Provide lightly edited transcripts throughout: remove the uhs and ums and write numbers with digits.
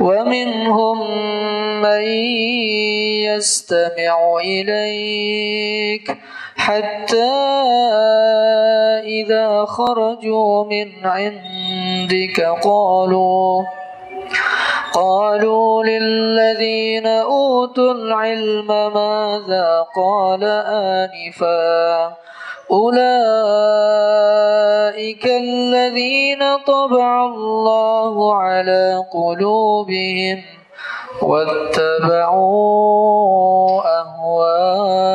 ومنهم من يستمع إليك حتى إذا خرجوا من عندك قالوا للذين أوتوا العلم ماذا قال آنفا أولئك الذين طبع الله على قلوبهم واتبعوا أهواءهم.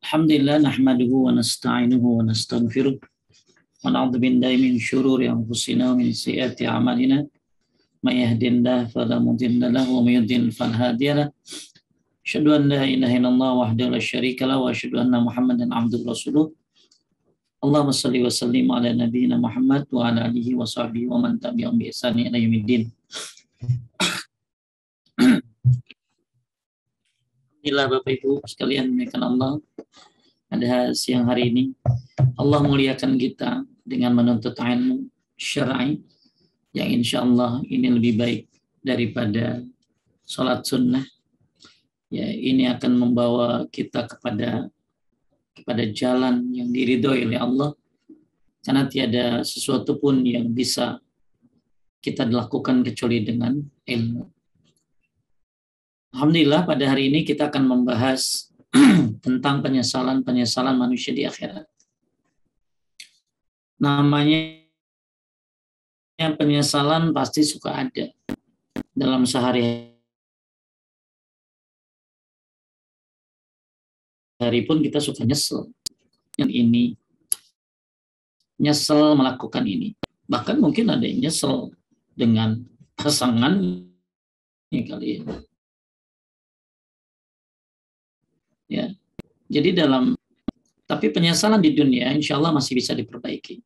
Alhamdulillah nahmaduhu wa nasta'inuhu wa nastaghfiruh wa na'udzu billahi min syururi anfusina wa min sayyiati a'malina may yahdihillahu fala mudilla lahu wa may yudlil fala hadiya lahu asyhadu an la ilaha illallah wahdahu la syarika lahu wa asyhadu anna muhammadan abduhu wa rasuluh. Allahumma shalli wa sallim ala nabiyyina Muhammad wa ala alihi wa sahbihi wa man tabi'ahum bi ihsan ila yaumiddin. Alhamdulillah Bapak Ibu sekalian dimuliakan Allah, pada siang hari ini Allah muliakan kita dengan menuntut ilmu syar'i yang insya Allah ini lebih baik daripada sholat sunnah. Ya, ini akan membawa kita kepada jalan yang diridhoi oleh Allah, karena tiada sesuatu pun yang bisa kita lakukan kecuali dengan ilmu. Alhamdulillah pada hari ini kita akan membahas tentang penyesalan manusia di akhirat. Namanya penyesalan pasti suka ada dalam sehari-hari pun kita suka nyesel yang ini, nyesel melakukan ini. Bahkan mungkin ada yang nyesel dengan pasangan ini kali ini. Ya, jadi tapi penyesalan di dunia insya Allah masih bisa diperbaiki.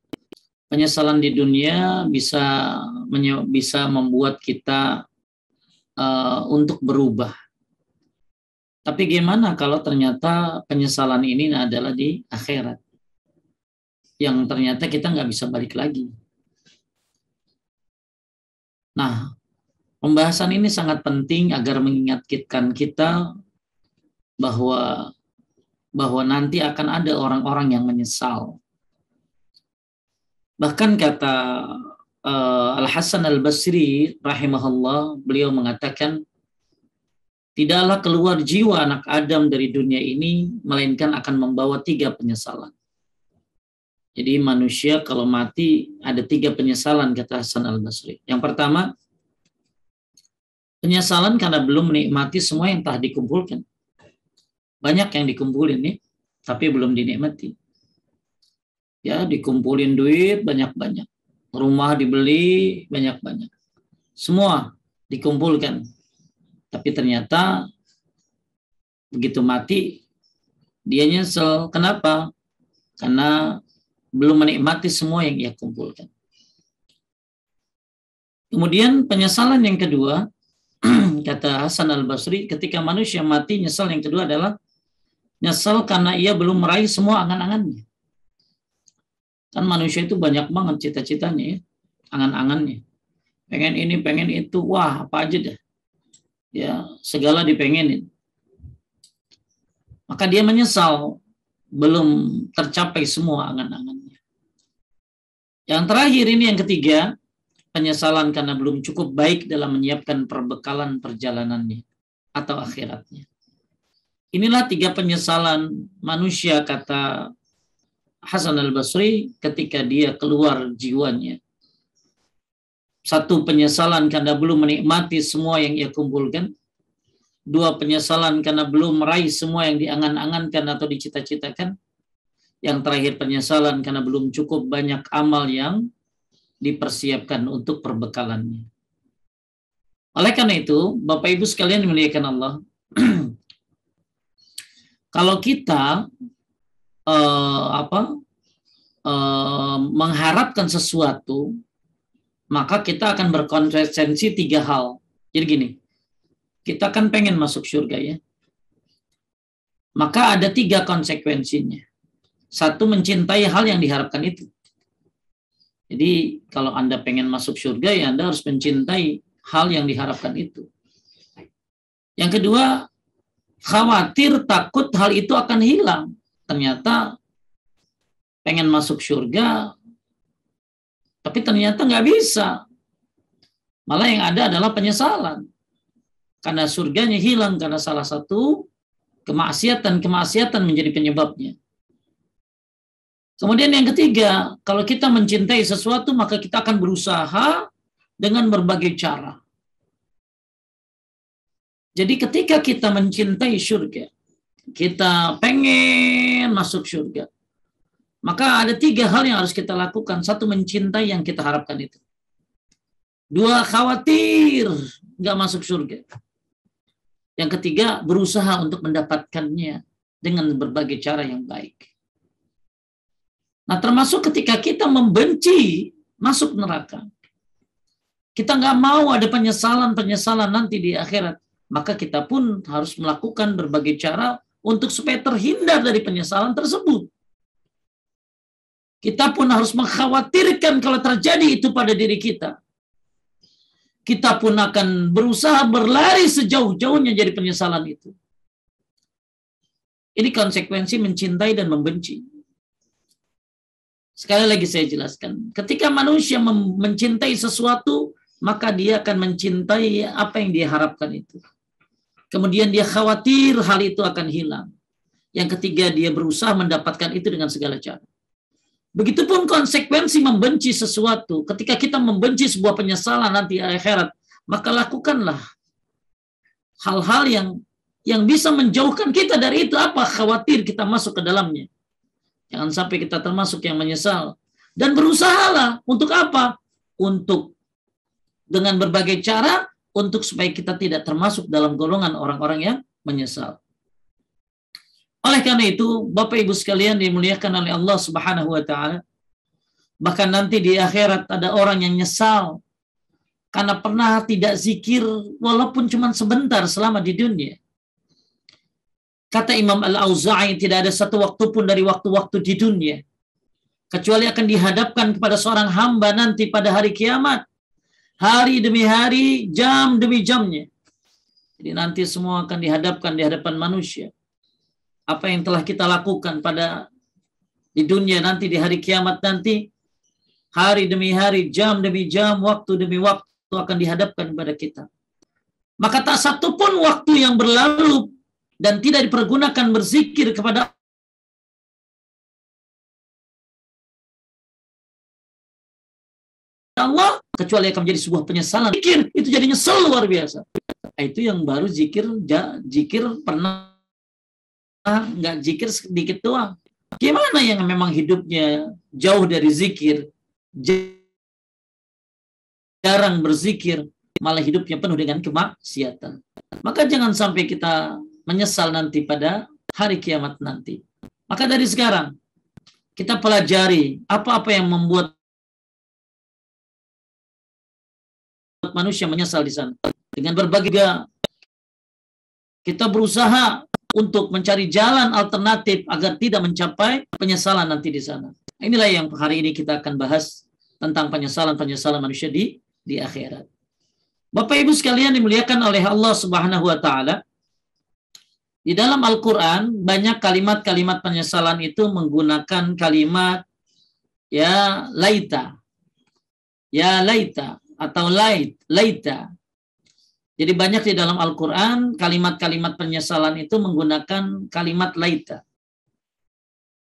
Penyesalan di dunia bisa membuat kita untuk berubah. Tapi gimana kalau ternyata penyesalan ini adalah di akhirat, yang ternyata kita nggak bisa balik lagi. Nah, pembahasan ini sangat penting agar mengingatkan kita bahwa nanti akan ada orang-orang yang menyesal. Bahkan kata Al-Hasan Al-Basri rahimahullah, beliau mengatakan, tidaklah keluar jiwa anak Adam dari dunia ini melainkan akan membawa 3 penyesalan. Jadi manusia kalau mati ada 3 penyesalan, kata Hasan Al-Basri. Yang pertama, penyesalan karena belum menikmati semua yang telah dikumpulkan. Banyak yang dikumpulin nih, tapi belum dinikmati. Ya, dikumpulin duit banyak-banyak, rumah dibeli banyak-banyak, semua dikumpulkan. Tapi ternyata begitu mati, dia nyesel. Kenapa? Karena belum menikmati semua yang ia kumpulkan. Kemudian penyesalan yang kedua, kata Hasan Al-Basri, ketika manusia mati, nyesal yang kedua adalah nyesal karena ia belum meraih semua angan-angannya. Kan manusia itu banyak banget cita-citanya, ya, angan-angannya. Pengen ini, pengen itu, wah apa aja dah. Ya, segala dipengenin. Maka dia menyesal belum tercapai semua angan-angannya. Yang terakhir ini yang ketiga, penyesalan karena belum cukup baik dalam menyiapkan perbekalan perjalanannya atau akhiratnya. Inilah 3 penyesalan manusia, kata Hasan Al-Basri, ketika dia keluar jiwanya. 1, penyesalan karena belum menikmati semua yang ia kumpulkan. 2, penyesalan karena belum meraih semua yang diangan-angankan atau dicita-citakan. Yang terakhir, penyesalan karena belum cukup banyak amal yang dipersiapkan untuk perbekalannya. Oleh karena itu, Bapak Ibu sekalian dimuliakan Allah, kalau kita mengharapkan sesuatu, maka kita akan berkonsekuensi 3 hal. Jadi gini, kita kan pengen masuk surga ya. Maka ada 3 konsekuensinya. 1, mencintai hal yang diharapkan itu. Jadi kalau Anda pengen masuk surga, ya Anda harus mencintai hal yang diharapkan itu. Yang kedua, khawatir, takut hal itu akan hilang. Ternyata pengen masuk surga, tapi ternyata nggak bisa. Malah yang ada adalah penyesalan. Karena surganya hilang karena salah satu kemaksiatan menjadi penyebabnya. Kemudian yang ketiga, kalau kita mencintai sesuatu, maka kita akan berusaha dengan berbagai cara. Jadi ketika kita mencintai surga, kita pengen masuk surga, maka ada 3 hal yang harus kita lakukan. 1, mencintai yang kita harapkan itu. 2, khawatir nggak masuk surga. Yang ketiga, berusaha untuk mendapatkannya dengan berbagai cara yang baik. Nah, termasuk ketika kita membenci masuk neraka. Kita nggak mau ada penyesalan nanti di akhirat. Maka kita pun harus melakukan berbagai cara untuk supaya terhindar dari penyesalan tersebut. Kita pun harus mengkhawatirkan kalau terjadi itu pada diri kita. Kita pun akan berusaha berlari sejauh-jauhnya dari penyesalan itu. Ini konsekuensi mencintai dan membenci. Sekali lagi saya jelaskan. Ketika manusia mencintai sesuatu, maka dia akan mencintai apa yang dia harapkan itu. Kemudian dia khawatir hal itu akan hilang. Yang ketiga, dia berusaha mendapatkan itu dengan segala cara. Begitupun konsekuensi membenci sesuatu. Ketika kita membenci sebuah penyesalan nanti akhirat, maka lakukanlah hal-hal yang bisa menjauhkan kita dari itu. Apa? Khawatir kita masuk ke dalamnya. Jangan sampai kita termasuk yang menyesal. Dan berusahalah untuk apa? Untuk dengan berbagai cara untuk supaya kita tidak termasuk dalam golongan orang-orang yang menyesal. Oleh karena itu, Bapak Ibu sekalian dimuliakan oleh Allah Subhanahu wa taala, bahkan nanti di akhirat ada orang yang nyesal karena pernah tidak zikir walaupun cuma sebentar selama di dunia. Kata Imam Al-Auza'i, tidak ada satu waktu pun dari waktu-waktu di dunia kecuali akan dihadapkan kepada seorang hamba nanti pada hari kiamat. Hari demi hari, jam demi jamnya. Jadi nanti semua akan dihadapkan di hadapan manusia. Apa yang telah kita lakukan pada di dunia nanti di hari kiamat nanti, hari demi hari, jam demi jam, waktu demi waktu akan dihadapkan kepada kita. Maka tak satu pun waktu yang berlalu dan tidak dipergunakan berzikir kepada Allah kecuali akan menjadi sebuah penyesalan. Zikir itu jadi nyesel luar biasa. Itu yang baru zikir pernah nggak zikir sedikit doang. Gimana yang memang hidupnya jauh dari zikir, jarang berzikir, malah hidupnya penuh dengan kemaksiatan. Maka jangan sampai kita menyesal nanti pada hari kiamat nanti. Maka dari sekarang kita pelajari apa-apa yang membuat manusia menyesal di sana. Dengan berbagai kita berusaha untuk mencari jalan alternatif agar tidak mencapai penyesalan nanti di sana. Inilah yang hari ini kita akan bahas tentang penyesalan manusia di akhirat. Bapak Ibu sekalian dimuliakan oleh Allah Subhanahu wa taala. Di dalam Al-Qur'an banyak kalimat-kalimat penyesalan itu menggunakan kalimat ya laita. Ya laita atau laita. Jadi banyak di dalam Al-Quran kalimat-kalimat penyesalan itu menggunakan kalimat laita.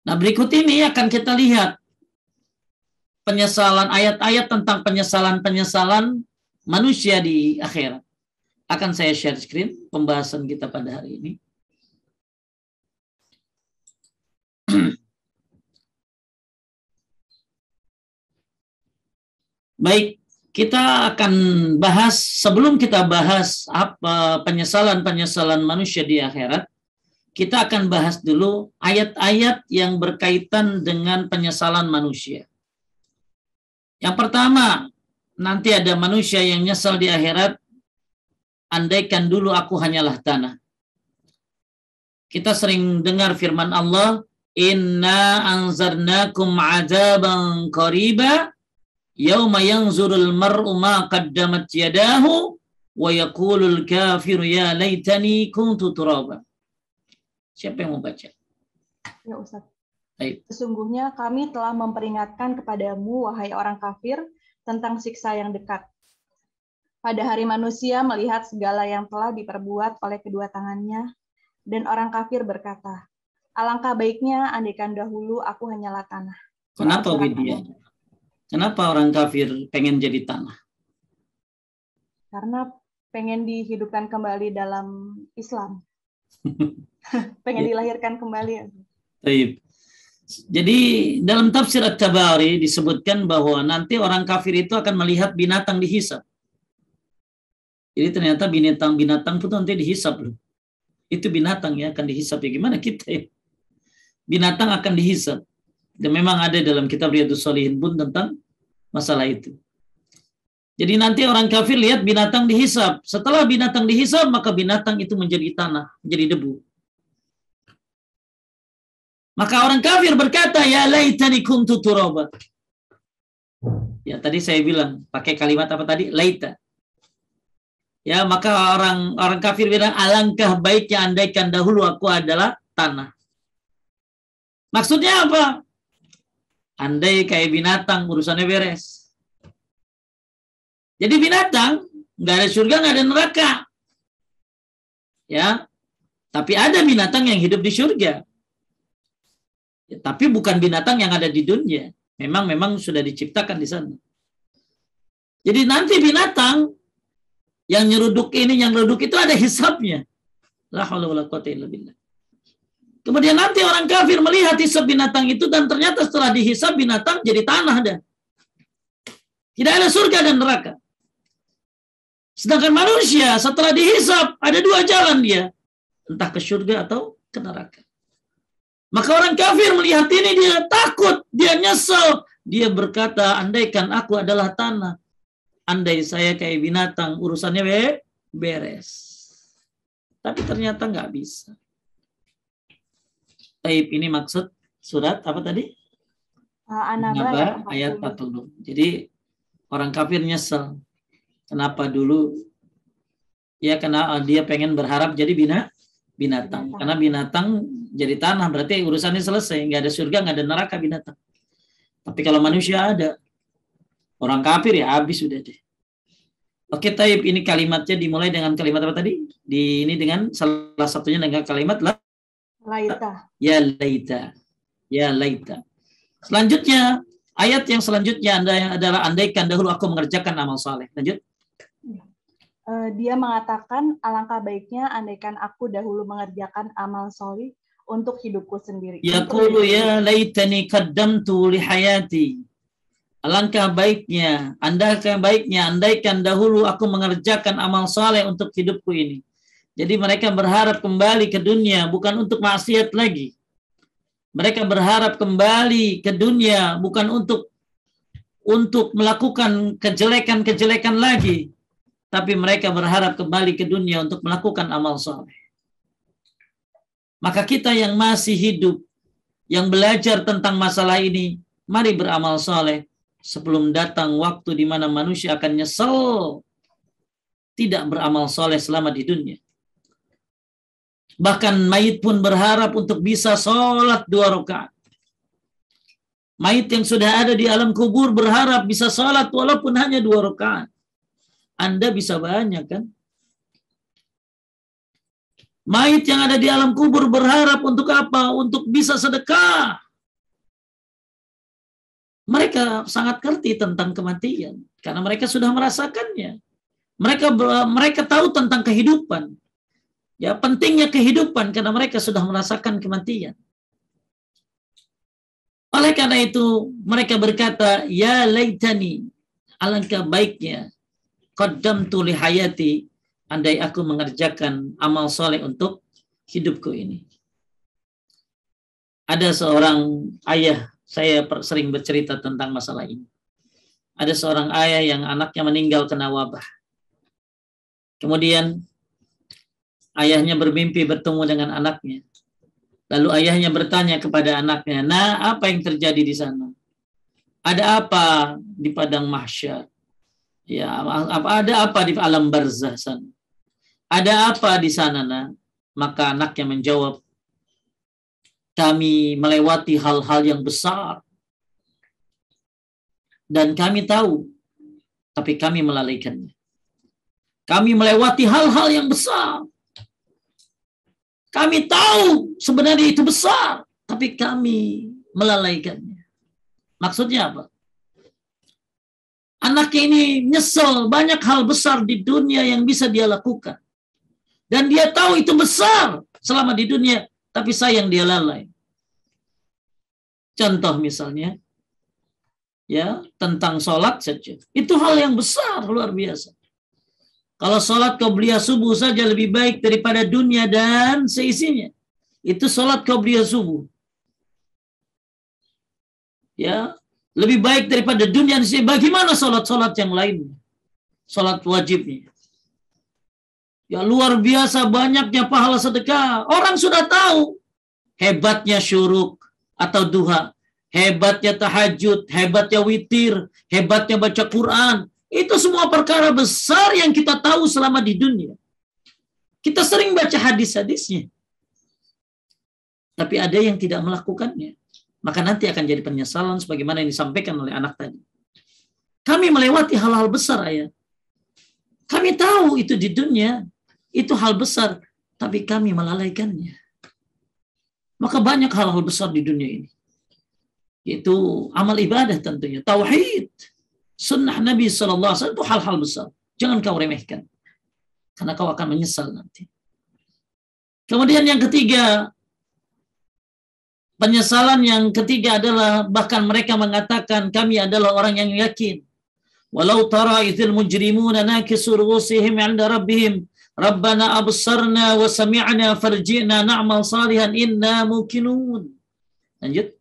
Nah, berikut ini akan kita lihat penyesalan ayat-ayat tentang penyesalan manusia di akhirat. Akan saya share screen pembahasan kita pada hari ini. Baik, kita akan bahas, sebelum kita bahas apa penyesalan manusia di akhirat, kita akan bahas dulu ayat-ayat yang berkaitan dengan penyesalan manusia. Yang pertama, nanti ada manusia yang nyesal di akhirat, andaikan dulu aku hanyalah tanah. Kita sering dengar firman Allah, inna anzarnakum azaban qariba Yauma yanzurul mar'u ma qaddamat yadahu wa yaqulul kafiru ya laitani kuntu turaba. Siapa yang mau baca? Ya Ustaz. Baik. Sesungguhnya kami telah memperingatkan kepadamu, wahai orang kafir, tentang siksa yang dekat. Pada hari manusia melihat segala yang telah diperbuat oleh kedua tangannya, dan orang kafir berkata, alangkah baiknya andaikan dahulu aku hanyalah tanah. Kenapa Widya? Kenapa orang kafir pengen jadi tanah? Karena pengen dihidupkan kembali dalam Islam. Pengen dilahirkan kembali. Baik. Jadi dalam tafsir At-Tabari disebutkan bahwa nanti orang kafir itu akan melihat binatang dihisap. Jadi ternyata binatang-binatang itu nanti dihisap loh. Itu binatang ya akan dihisap ya, gimana kita ya? Binatang akan dihisap. Dan memang ada dalam kitab Riyadhus Shalihin pun tentang masalah itu. Jadi nanti orang kafir lihat binatang dihisap. Setelah binatang dihisap, maka binatang itu menjadi tanah, menjadi debu. Maka orang kafir berkata, ya laitani kuntu turaba. Ya tadi saya bilang, pakai kalimat apa tadi? Laita. Ya, maka orang kafir bilang, alangkah baiknya andaikan dahulu aku adalah tanah. Maksudnya apa? Andai kayak binatang urusannya beres. Jadi binatang nggak ada surga, nggak ada neraka. Ya, tapi ada binatang yang hidup di surga. Ya, tapi bukan binatang yang ada di dunia. Memang sudah diciptakan di sana. Jadi nanti binatang yang nyeruduk ini, yang nyeruduk itu ada hisabnya. La haula wala quwwata illa billah. Kemudian nanti orang kafir melihat hisab binatang itu dan ternyata setelah dihisab binatang jadi tanah dan tidak ada surga dan neraka. Sedangkan manusia setelah dihisab ada dua jalan dia, entah ke surga atau ke neraka. Maka orang kafir melihat ini dia takut, dia nyesel, dia berkata, andaikan aku adalah tanah, andai saya kayak binatang urusannya beres. Tapi ternyata nggak bisa. Taib ini maksud surat apa tadi? An-Naba ayat 40. Jadi orang kafir nyesel. Kenapa dulu? Ya karena dia pengen berharap jadi binatang. Karena binatang jadi tanah berarti urusannya selesai. Nggak ada surga, nggak ada neraka binatang. Tapi kalau manusia ada. Orang kafir ya habis sudah deh. Oke, Taib ini kalimatnya dimulai dengan kalimat apa tadi? Ini dengan salah satunya dengan kalimat laita. Ya laita. Ya laita. Selanjutnya, ayat yang selanjutnya adalah andaikan dahulu aku mengerjakan amal saleh. Lanjut. Dia mengatakan alangkah baiknya andaikan aku dahulu mengerjakan amal solih untuk hidupku sendiri. Yaqulu ya laitani qaddamtu li hayati. Alangkah baiknya, andaikan dahulu aku mengerjakan amal saleh untuk hidupku ini. Jadi mereka berharap kembali ke dunia bukan untuk maksiat lagi. Mereka berharap kembali ke dunia bukan untuk melakukan kejelekan-kejelekan lagi. Tapi mereka berharap kembali ke dunia untuk melakukan amal saleh. Maka kita yang masih hidup, yang belajar tentang masalah ini, mari beramal saleh sebelum datang waktu di mana manusia akan nyesel tidak beramal saleh selama di dunia. Bahkan mayit pun berharap untuk bisa sholat 2 rakaat. Mayit yang sudah ada di alam kubur berharap bisa sholat walaupun hanya 2 rakaat. Anda bisa banyak kan? Mayit yang ada di alam kubur berharap untuk apa? Untuk bisa sedekah. Mereka sangat ngerti tentang kematian. Karena mereka sudah merasakannya. Mereka tahu tentang kehidupan. Ya, pentingnya kehidupan karena mereka sudah merasakan kematian. Oleh karena itu, mereka berkata, ya laitani, alangkah baiknya, qaddamtu li hayati, andai aku mengerjakan amal soleh untuk hidupku ini. Ada seorang ayah, saya sering bercerita tentang masalah ini. Ada seorang ayah yang anaknya meninggal kena wabah. Kemudian ayahnya bermimpi bertemu dengan anaknya. Lalu ayahnya bertanya kepada anaknya, nah apa yang terjadi di sana? Ada apa di padang mahsyar? Ya, ada apa di alam barzah sana? Ada apa di sana, nak? Maka anaknya menjawab, kami melewati hal-hal yang besar. Dan kami tahu, tapi kami melalaikannya. Kami melewati hal-hal yang besar. Kami tahu sebenarnya itu besar, tapi kami melalaikannya. Maksudnya apa? Anaknya ini nyesel banyak hal besar di dunia yang bisa dia lakukan. Dan dia tahu itu besar selama di dunia, tapi sayang dia lalai. Contoh misalnya, ya, tentang sholat saja. Itu hal yang besar, luar biasa. Kalau sholat qabliyah subuh saja lebih baik daripada dunia dan seisinya. Itu sholat qabliyah subuh. Ya, lebih baik daripada dunia dan seisinya. Bagaimana sholat-sholat yang lain? Sholat wajibnya. Ya, luar biasa banyaknya pahala sedekah. Orang sudah tahu hebatnya syuruk atau duha, hebatnya tahajud, hebatnya witir, hebatnya baca Quran. Itu semua perkara besar yang kita tahu selama di dunia. Kita sering baca hadis-hadisnya. Tapi ada yang tidak melakukannya. Maka nanti akan jadi penyesalan sebagaimana yang disampaikan oleh anak tadi. Kami melewati hal-hal besar, ayah. Kami tahu itu di dunia, itu hal besar, tapi kami melalaikannya. Maka banyak hal-hal besar di dunia ini. Yaitu amal ibadah tentunya. Tauhid. Sunnah Nabi SAW itu hal-hal besar. Jangan kau remehkan. Karena kau akan menyesal nanti. Kemudian yang ketiga, penyesalan yang ketiga adalah bahkan mereka mengatakan kami adalah orang yang yakin. Walau tara idzil mujrimuna nakisu ru'usihim 'inda rabbihim Rabbana absarna wa sami'na farji'na na'mal salihan inna muqinun. Lanjut.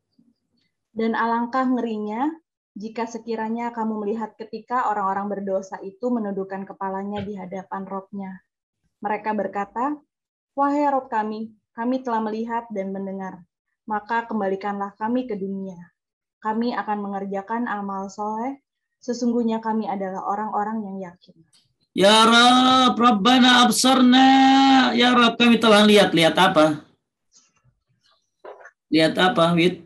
Dan alangkah ngerinya jika sekiranya kamu melihat ketika orang-orang berdosa itu menundukkan kepalanya di hadapan Rob-nya. Mereka berkata, wahai Rob kami telah melihat dan mendengar. Maka kembalikanlah kami ke dunia. Kami akan mengerjakan amal soleh. Sesungguhnya kami adalah orang-orang yang yakin. Ya Rab, Rabbana absarna. Ya Rab, kami telah lihat. Lihat apa? Lihat apa, Wid?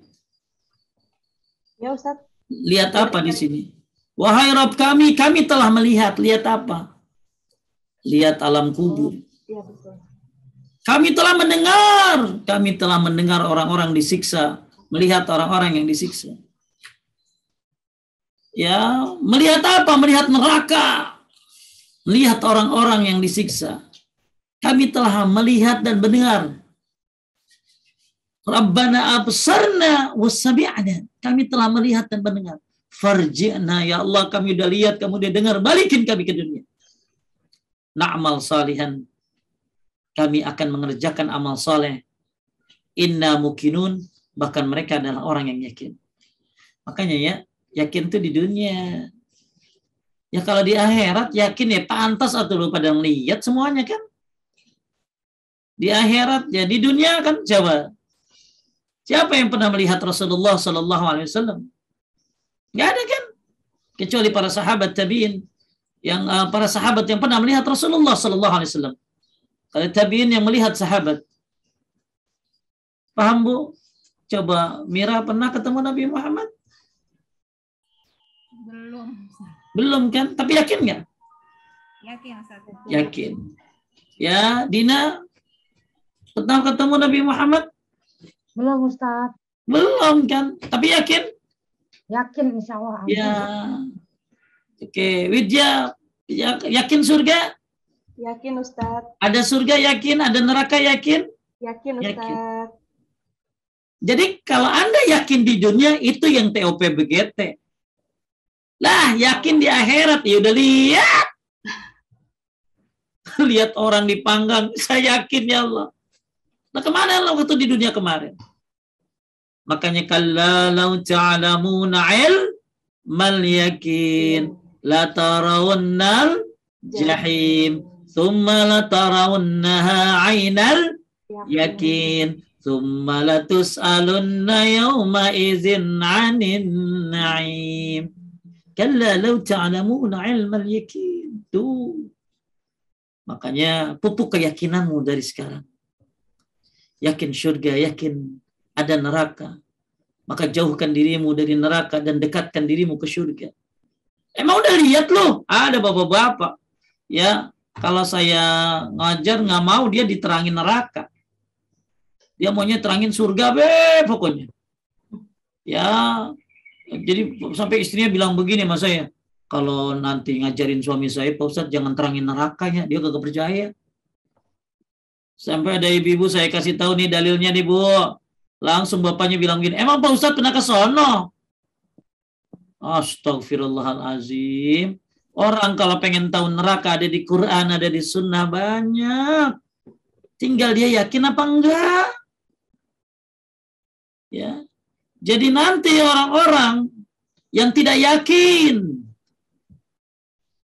Ya Ustaz. Lihat apa di sini? Wahai Rabb kami telah melihat. Lihat apa? Lihat alam kubur. Iya, betul. Kami telah mendengar orang-orang disiksa, melihat orang-orang yang disiksa. Ya, melihat apa? Melihat neraka. Melihat orang-orang yang disiksa. Kami telah melihat dan mendengar. Rabbana absarna wasabi'na. Kami telah melihat dan mendengar. Farji'na, ya Allah, kami udah lihat, kamu udah dengar, balikin kami ke dunia. Na'mal salihan. Kami akan mengerjakan amal saleh. Inna muqinun. Bahkan mereka adalah orang yang yakin. Makanya ya, yakin itu di dunia. Ya kalau di akhirat yakin ya pantas atau lu pada ngelihat semuanya kan. Di akhirat ya, di dunia kan coba. Siapa yang pernah melihat Rasulullah Sallallahu Alaihi Wasallam? Nggak ada kan? Kecuali para sahabat tabiin, yang para sahabat yang pernah melihat Rasulullah Sallallahu Alaihi Wasallam. Kalau tabiin yang melihat sahabat, paham Bu? Coba Mira pernah ketemu Nabi Muhammad? Belum kan? Tapi yakin nggak? Yakin, Ustaz. Yakin. Ya, Dina pernah ketemu Nabi Muhammad? Belum, Ustaz. Belum kan? Tapi yakin? Yakin, insya Allah. Ya. Oke, Widya, yakin surga? Yakin, Ustaz. Ada surga yakin? Ada neraka yakin? Yakin, Ustaz. Yakin. Jadi kalau Anda yakin di dunia, itu yang TOP-BGT. Lah, yakin di akhirat, ya udah lihat. Lihat orang dipanggang, saya yakin ya Allah. Nah, kemana Allah waktu di dunia kemarin? Makanya kalla law ta'lamuna ilmal yakin la tarawunnal jahim thumma la tarawunnaha 'ainal yakin Tsumma latus'alunna yawma idzin 'anin na'im. Kalla law ta'lamuna 'ilmal yakin. Tuh. Makanya pupuk keyakinanmu dari sekarang. Yakin surga, yakin ada neraka. Maka jauhkan dirimu dari neraka dan dekatkan dirimu ke surga. Emang udah lihat loh, ada bapak-bapak. Ya, kalau saya ngajar nggak mau dia diterangin neraka. Dia maunya terangin surga, pokoknya. Ya, jadi sampai istrinya bilang begini sama saya. Kalau nanti ngajarin suami saya, Pak Ustadz jangan terangin nerakanya, dia kagak percaya. Sampai ada ibu-ibu saya kasih tahu nih dalilnya nih Bu. Langsung bapaknya bilang gini, emang Pak Ustadz pernah ke sono? Astagfirullahalazim. Orang kalau pengen tahu neraka ada di Quran, ada di sunnah banyak. Tinggal dia yakin apa enggak. Ya. Jadi nanti orang-orang yang tidak yakin,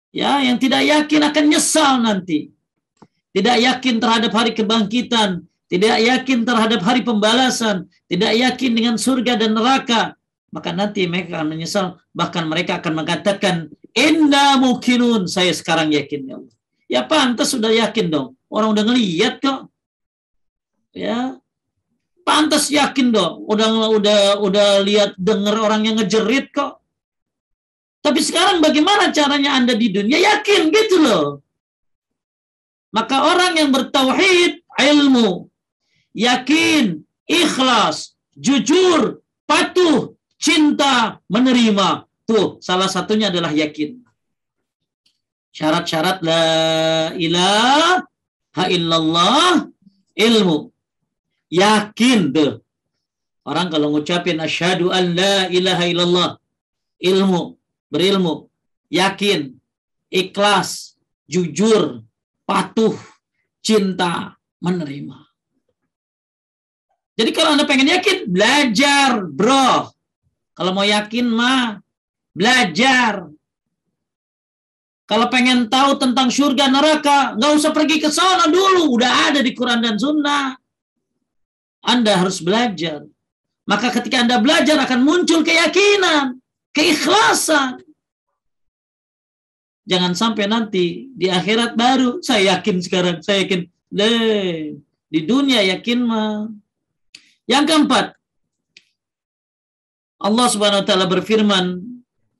ya, yang tidak yakin akan nyesal nanti. Tidak yakin terhadap hari kebangkitan, tidak yakin terhadap hari pembalasan, tidak yakin dengan surga dan neraka. Maka nanti mereka akan menyesal, bahkan mereka akan mengatakan, inna mukinun, saya sekarang yakin ya Allah. Ya pantas sudah yakin dong. Orang udah ngelihat kok. Ya. Pantas yakin dong. Udah lihat dengar orang yang ngejerit kok. Tapi sekarang bagaimana caranya Anda di dunia yakin gitu loh. Maka orang yang bertauhid, ilmu, yakin, ikhlas, jujur, patuh, cinta, menerima. Tuh, salah satunya adalah yakin. Syarat-syarat la ilaha illallah, ilmu. Yakin tuh. Orang kalau ngucapin asyhadu an la ilaha illallah, ilmu, berilmu, yakin, ikhlas, jujur, patuh, cinta, menerima. Jadi kalau Anda pengen yakin, belajar, bro. Kalau mau yakin mah, belajar. Kalau pengen tahu tentang surga neraka, nggak usah pergi ke sana dulu. Udah ada di Quran dan Sunnah. Anda harus belajar. Maka ketika Anda belajar akan muncul keyakinan, keikhlasan. Jangan sampai nanti di akhirat baru saya yakin sekarang, saya yakin. Di dunia yakin mah. Yang keempat, Allah Subhanahu wa taala berfirman,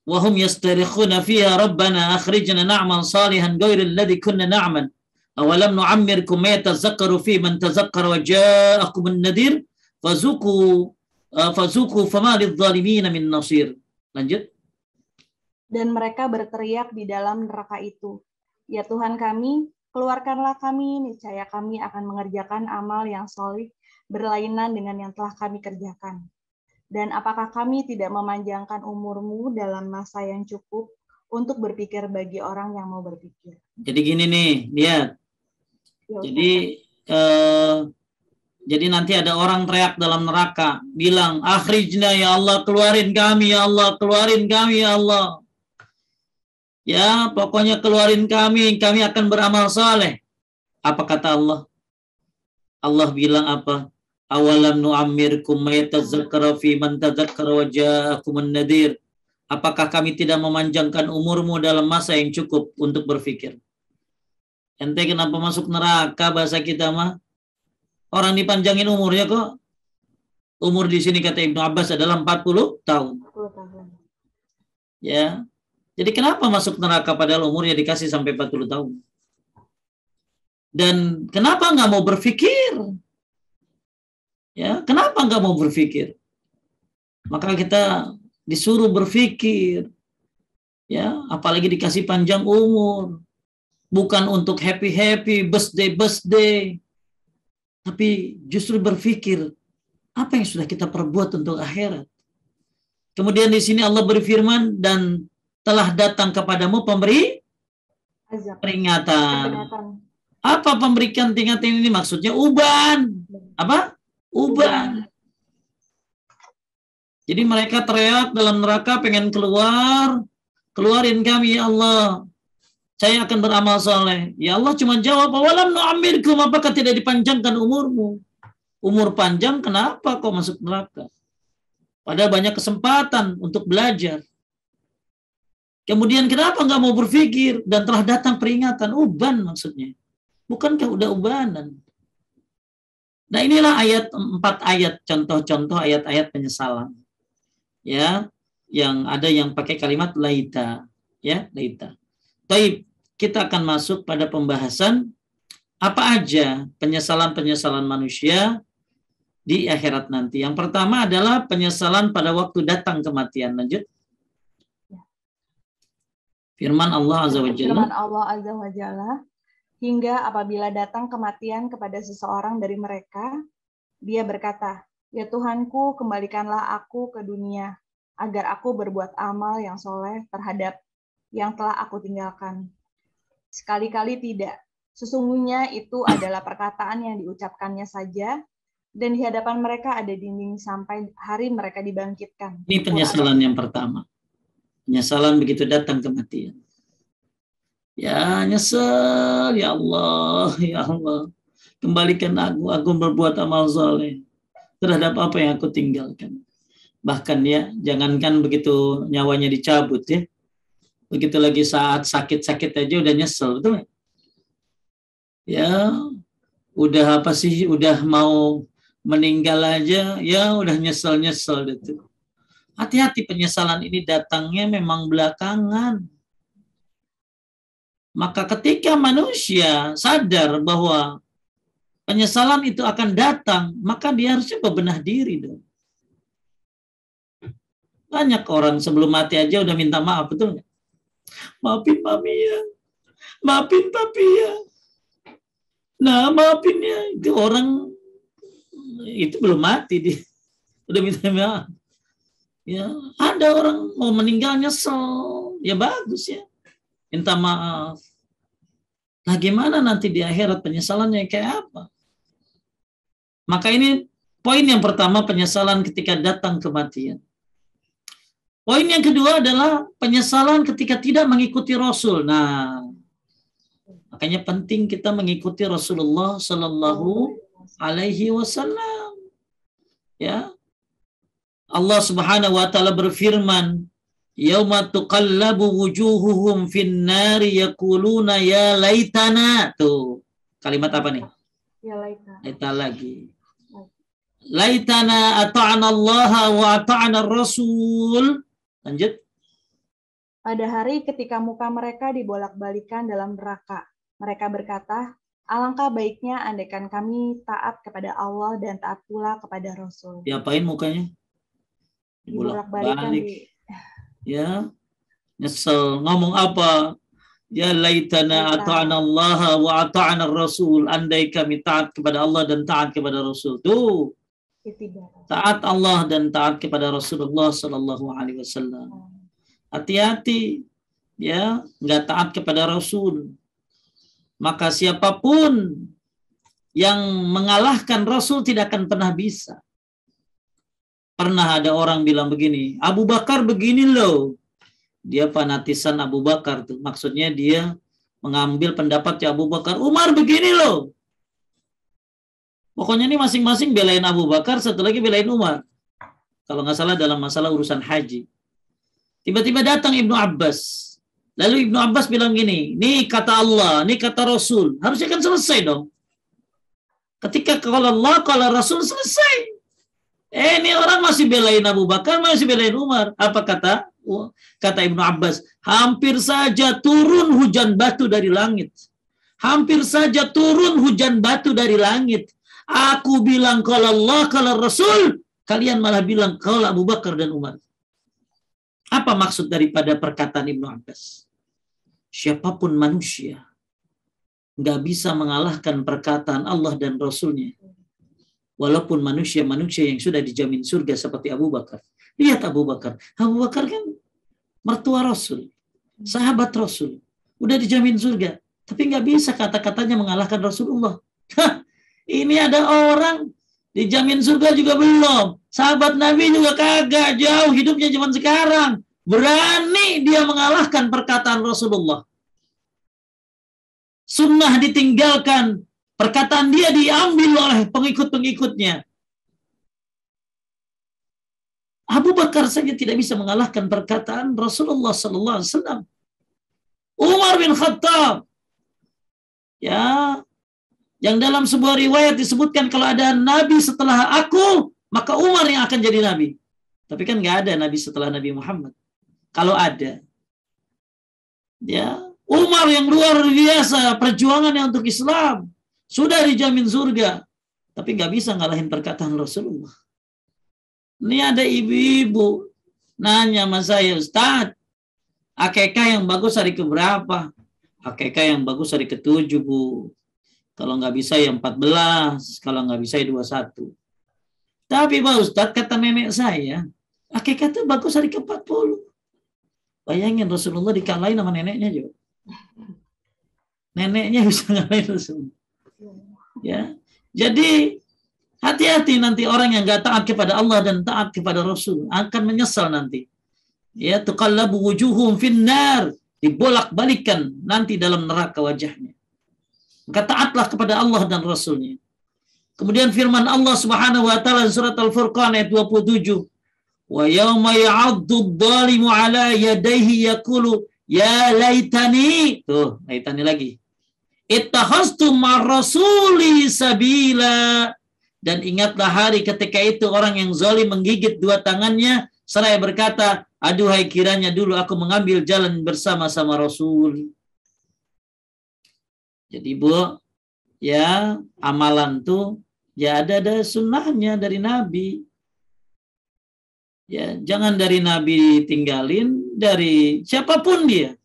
"Wa hum yastarikhuna fiha rabbana akhrijna na'mal salihan ghairal ladzi kunna na'mal. Awalam nu'ammirkum ma yatazakkaru fi man tazakkara wa ja'akum an-nadhir fazuqu fama lidh-dhalimin min nasir." Lanjut. Dan mereka berteriak di dalam neraka itu, ya Tuhan kami, keluarkanlah kami, niscaya kami akan mengerjakan amal yang solih berlainan dengan yang telah kami kerjakan. Dan apakah kami tidak memanjangkan umurmu dalam masa yang cukup untuk berpikir bagi orang yang mau berpikir. Jadi gini nih, lihat. Jadi nanti ada orang teriak dalam neraka, bilang, akhrijna ya Allah, keluarin kami ya Allah, keluarin kami ya Allah. Ya, pokoknya keluarin kami akan beramal saleh. Apa kata Allah? Allah bilang apa? Awalam nu'ammirkum ma yatazakkara fi man tazakkara wa ja'akum an-nadhir. Apakah kami tidak memanjangkan umurmu dalam masa yang cukup untuk berpikir? Ente kenapa masuk neraka bahasa kita mah? Orang dipanjangin umurnya kok. Umur di sini kata Ibnu Abbas adalah 40 tahun. 40 tahun. Ya. Jadi kenapa masuk neraka padahal umurnya dikasih sampai 40 tahun? Dan kenapa nggak mau berpikir? Ya, kenapa nggak mau berpikir? Maka kita disuruh berpikir. Ya, apalagi dikasih panjang umur. Bukan untuk happy-happy, birthday. Tapi justru berpikir, apa yang sudah kita perbuat untuk akhirat? Kemudian di sini Allah berfirman, dan telah datang kepadamu pemberi peringatan. Apa pemberian peringatan ini? Maksudnya uban. Apa? Uban. Jadi mereka teriak dalam neraka pengen keluar. Keluarin kami ya Allah. Saya akan beramal soleh. Ya Allah cuma jawab, awalam nu'ammirkum, apakah tidak dipanjangkan umurmu? Umur panjang kenapa kok masuk neraka? Padahal banyak kesempatan untuk belajar. Kemudian kenapa nggak mau berpikir dan telah datang peringatan? Uban maksudnya. Bukankah udah ubanan? Nah inilah empat ayat, contoh-contoh ayat-ayat penyesalan. Ya, yang ada yang pakai kalimat laita. Ya, laita. Baik, kita akan masuk pada pembahasan apa aja penyesalan-penyesalan manusia di akhirat nanti. Yang pertama adalah penyesalan pada waktu datang kematian. Lanjut. Firman Allah Azza wa Jalla. Firman Allah Azza wa Jalla, hingga apabila datang kematian kepada seseorang dari mereka, dia berkata, "Ya Tuhanku, kembalikanlah aku ke dunia, agar aku berbuat amal yang soleh terhadap yang telah aku tinggalkan." Sekali-kali tidak. Sesungguhnya itu adalah perkataan yang diucapkannya saja, dan di hadapan mereka ada dinding sampai hari mereka dibangkitkan. Ini penyesalan yang pertama. Penyesalan begitu datang kematian. Ya nyesel, ya Allah, ya Allah. Kembalikan aku berbuat amal soleh terhadap apa yang aku tinggalkan. Bahkan ya, jangankan begitu nyawanya dicabut ya. Begitu lagi saat sakit-sakit aja udah nyesel, betul nggak? Ya, udah apa sih, udah mau meninggal aja, ya udah nyesel-nyesel gitu. Hati-hati, penyesalan ini datangnya memang belakangan. Maka ketika manusia sadar bahwa penyesalan itu akan datang, maka dia harusnya bebenah diri dong. Banyak orang sebelum mati aja udah minta maaf, betul nggak? Maafin mami ya, maafin papi ya. Nah, maafin ya. Itu orang itu belum mati dia. Udah minta maaf. Ya, ada orang mau meninggal nyesel. Ya bagus ya. Minta maaf. Nah, gimana nanti di akhirat penyesalannya kayak apa? Maka ini poin yang pertama, penyesalan ketika datang kematian. Poin yang kedua adalah penyesalan ketika tidak mengikuti Rasul. Nah, makanya penting kita mengikuti Rasulullah Sallallahu Alaihi Wasallam. Ya, Allah Subhanahu Wa Taala berfirman, "Yauma tuqallabu wujuhuhum fin nari yaquluna ya laitana." Tuh, kalimat apa nih? Ya laita. Laita lagi. Laitana ata'ana Allah wa ata'ana Rasul. Lanjut. Pada hari ketika muka mereka dibolak-balikan dalam neraka, mereka berkata, "Alangkah baiknya andaikan kami taat kepada Allah dan taat pula kepada Rasul." Diapain mukanya? Dibolak-balikan Ya, nyesel. Ngomong apa? Ya laitana ata'ana Allah wa ata'ana Rasul. Andai kami taat kepada Allah dan taat kepada Rasul. Tuh. Taat Allah dan taat kepada Rasulullah Sallallahu Alaihi Wasallam. Hati-hati, ya, nggak taat kepada Rasul. Maka siapapun yang mengalahkan Rasul tidak akan pernah bisa. Pernah ada orang bilang begini, Abu Bakar begini loh. Dia fanatisan Abu Bakar tuh. Maksudnya dia mengambil pendapat Abu Bakar. Umar begini loh. Pokoknya ini masing-masing belain Abu Bakar, satu lagi belain Umar. Kalau nggak salah dalam masalah urusan haji. Tiba-tiba datang Ibnu Abbas. Lalu Ibnu Abbas bilang gini, ini kata Allah, ini kata Rasul. Harusnya kan selesai dong. Ketika kalau Allah, kalau Rasul selesai. Ini orang masih belain Abu Bakar, masih belain Umar. Apa kata Ibnu Abbas? Hampir saja turun hujan batu dari langit. Hampir saja turun hujan batu dari langit. Aku bilang kalau Allah, kalau Rasul, kalian malah bilang kalau Abu Bakar dan Umar. Apa maksud daripada perkataan Ibnu Abbas? Siapapun manusia nggak bisa mengalahkan perkataan Allah dan Rasulnya. Walaupun manusia-manusia yang sudah dijamin surga seperti Abu Bakar. Lihat Abu Bakar. Abu Bakar kan mertua Rasul, sahabat Rasul. Udah dijamin surga. Tapi nggak bisa kata-katanya mengalahkan Rasulullah. Ini ada orang dijamin surga juga belum. Sahabat Nabi juga kagak, jauh hidupnya zaman sekarang. Berani dia mengalahkan perkataan Rasulullah. Sunnah ditinggalkan, Perkataan dia diambil oleh pengikut-pengikutnya. Abu Bakar saja tidak bisa mengalahkan perkataan Rasulullah sallallahu alaihi wasallam. Umar bin Khattab, ya, yang dalam sebuah riwayat disebutkan kalau ada nabi setelah aku, maka Umar yang akan jadi nabi. Tapi kan nggak ada nabi setelah Nabi Muhammad. Kalau ada, ya, Umar yang luar biasa perjuangannya untuk Islam, sudah dijamin surga, tapi nggak bisa ngalahin perkataan Rasulullah. Ini ada ibu-ibu nanya sama saya, Ustadz, akekah yang bagus hari keberapa? Akekah yang bagus hari ke-7, Bu. Kalau nggak bisa ya 14, kalau nggak bisa ya 21. Tapi Pak Ustadz, kata nenek saya, akekah itu bagus hari ke-40. Bayangin Rasulullah dikalahin sama neneknya juga. Neneknya bisa ngalahin Rasulullah. Ya, jadi hati-hati nanti orang yang nggak taat kepada Allah dan taat kepada Rasul akan menyesal nanti. Ya, tuqallabu wujuhum finnar, dibolak-balikan nanti dalam neraka wajahnya. Maka taatlah kepada Allah dan Rasulnya. Kemudian firman Allah Subhanahu wa taala surat Al-Furqan ayat 27. Wa yauma ya'addu adh-dhalimu 'ala yadayhi yaqulu ya laitani. Tuh, laitani lagi. Ittakhaztum mar-rasuli sabila. Dan ingatlah hari ketika itu orang yang zalim menggigit dua tangannya seraya berkata, aduhai kiranya dulu aku mengambil jalan bersama-sama Rasul. Jadi Bu, ya amalan tuh ya ada sunnahnya dari Nabi. Ya, jangan dari Nabi tinggalin, dari siapapun dia.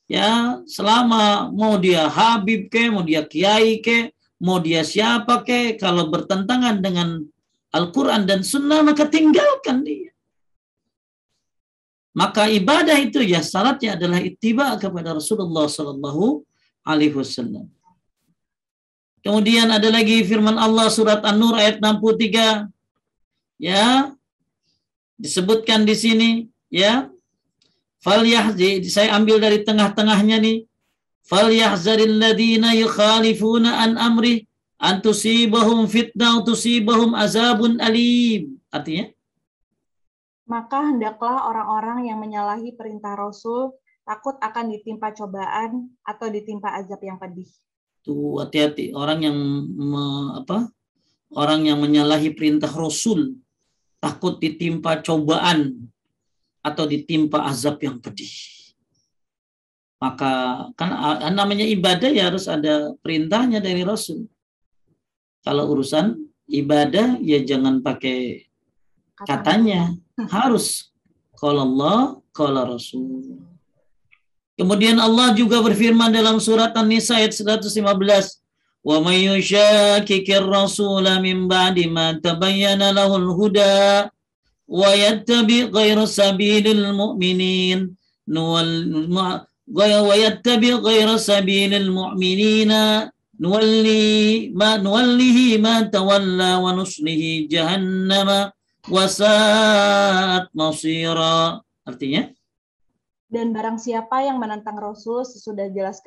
Ya, selama mau dia Habib ke, mau dia Kiai ke, mau dia siapa ke, kalau bertentangan dengan Al-Quran dan Sunnah, maka tinggalkan dia. Maka ibadah itu ya syaratnya adalah ittiba kepada Rasulullah Sallallahu Alaihi Wasallam. Kemudian ada lagi firman Allah surat An-Nur ayat 63, ya disebutkan di sini, ya. Saya ambil dari tengah-tengahnya nih. Falyahzaril ladzina yukhalifuna an amri an tusibahum fitnah tusibahum azabun alim. Artinya, maka hendaklah orang-orang yang menyalahi perintah Rasul takut akan ditimpa cobaan atau ditimpa azab yang pedih. Tuh hati-hati orang yang orang yang menyalahi perintah Rasul takut ditimpa cobaan atau ditimpa azab yang pedih. Maka kan namanya ibadah ya harus ada perintahnya dari Rasul. Kalau urusan ibadah ya jangan pakai katanya, harus qala Allah, qala Rasul. Kemudian Allah juga berfirman dalam surat An-Nisa ayat 115, "Wa may yushakkikir rasula min ba'di ma tabayyana lahul huda wa yattabi' ghayra sabilil mu'minin nuwallihi ma tawalla wa nuslihi jahannama wa sa'at masira." Artinya, dan barang siapa yang menentang Rasul sesudah jelas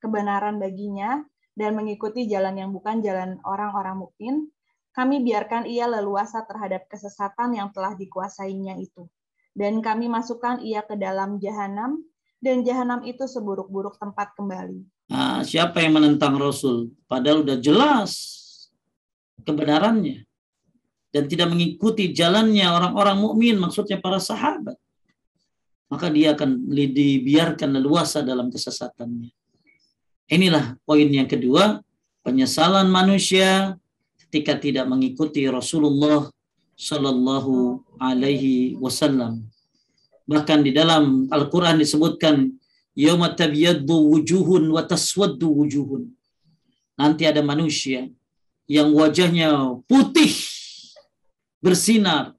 kebenaran baginya dan mengikuti jalan yang bukan jalan orang-orang mukmin, kami biarkan ia leluasa terhadap kesesatan yang telah dikuasainya itu. Dan kami masukkan ia ke dalam jahanam, dan jahanam itu seburuk-buruk tempat kembali. Nah, siapa yang menentang Rasul? Padahal udah jelas kebenarannya. Dan tidak mengikuti jalannya orang-orang mukmin, maksudnya para sahabat. Maka dia akan dibiarkan leluasa dalam kesesatannya. Inilah poin yang kedua, penyesalan manusia ketika tidak mengikuti Rasulullah Sallallahu Alaihi Wasallam. Bahkan di dalam Al-Quran disebutkan, yauma tabyaddu wujuhun wa taswaddu wujuhun. Nanti ada manusia yang wajahnya putih, bersinar,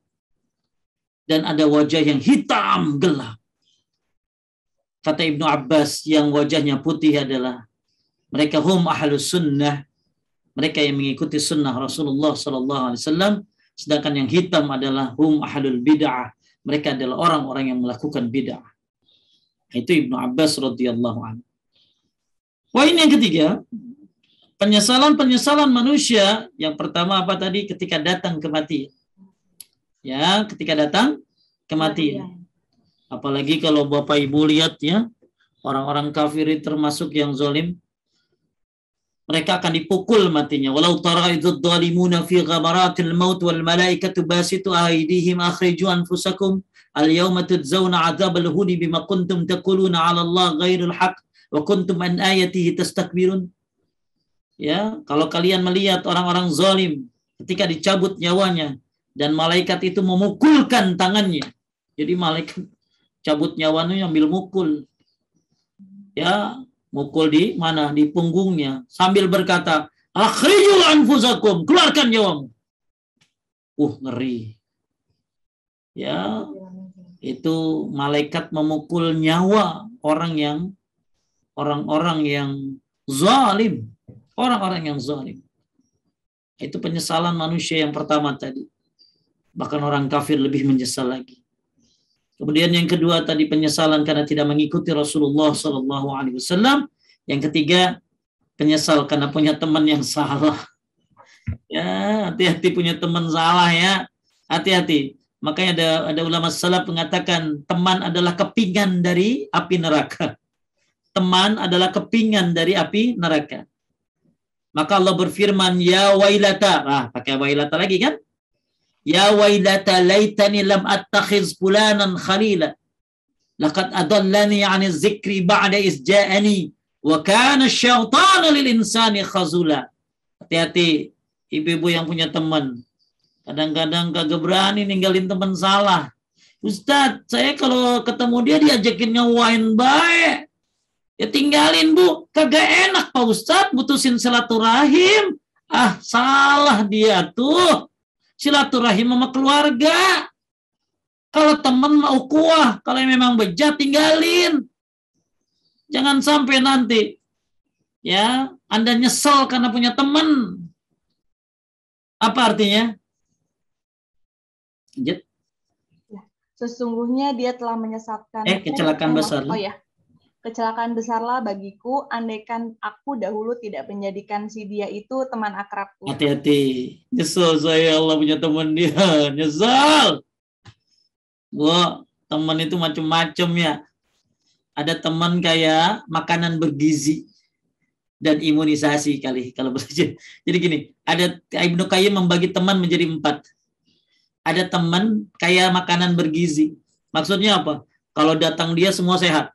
dan ada wajah yang hitam gelap. Kata Ibnu Abbas, yang wajahnya putih adalah mereka hum ahlus sunnah, mereka yang mengikuti sunnah Rasulullah Sallallahu Alaihi Wasallam. Sedangkan yang hitam adalah hum ahlul bid'ah, mereka adalah orang-orang yang melakukan bid'ah. Itu Ibnu Abbas radhiyallahu anhu. Poin yang ketiga, Penyesalan manusia yang pertama apa tadi? Ketika datang kematian. Ya, ketika datang kematian. Apalagi kalau Bapak Ibu lihat ya, orang-orang kafir termasuk yang zalim, mereka akan dipukul matinya. Walau tara idzal zalimuna fi ghamaratil maut wal malaikatu basitu aydihim akhriju anfusakum al yawma tudzawna 'adzabal huni bima kuntum taquluna 'ala Allah ghairul haqq wa kuntum an ayatihi tastakbirun. Ya, kalau kalian melihat orang-orang zalim ketika dicabut nyawanya dan malaikat itu memukulkan tangannya. Jadi malaikat cabut nyawanya ambil mukul. Ya, mukul di mana? Di punggungnya sambil berkata, "Akhriju anfusakum," keluarkan nyawamu. Ngeri. Ya, itu malaikat memukul nyawa orang-orang yang zalim. Orang-orang yang zalim. Itu penyesalan manusia yang pertama tadi. Bahkan orang kafir lebih menyesal lagi. Kemudian yang kedua tadi penyesalan karena tidak mengikuti Rasulullah SAW. Yang ketiga penyesal karena punya teman yang salah. Ya, hati-hati punya teman salah ya. Hati-hati. Makanya ada ulama salaf mengatakan teman adalah kepingan dari api neraka. Teman adalah kepingan dari api neraka. Maka Allah berfirman, ya wailata. Pakai wailata lagi kan? Ya wailata laitani lam attakhiz fulanan khalila. Laqad adallani 'anil zikri ba'da iz ja'ani wa kana asyaitanu lil insani khazula. Hati-hati ibu-ibu yang punya teman. Kadang-kadang kagak berani ninggalin teman salah. Ustadz, saya kalau ketemu dia diajakin ngewain baik. Ya tinggalin Bu, kagak enak Pak Ustadz, putusin silaturahim. Salah dia tuh. Silaturahim sama keluarga. Kalau teman mau ukhuwah, kalau memang bejat tinggalin. Jangan sampai nanti ya Anda nyesel karena punya teman. Apa artinya? Lanjut. Sesungguhnya dia telah menyesatkan. Kecelakaan besar. Oh ya. Kecelakaan besarlah bagiku, andaikan aku dahulu tidak menjadikan si dia itu teman akrabku. Hati-hati. Nyesel saya Allah punya teman dia. Nyesel. Wah, teman itu macam-macam ya. Ada teman kayak makanan bergizi dan imunisasi kali kalau belajar. Jadi gini, ada Ibnu Qayyim membagi teman menjadi 4. Ada teman kayak makanan bergizi. Maksudnya apa? Kalau datang dia semua sehat.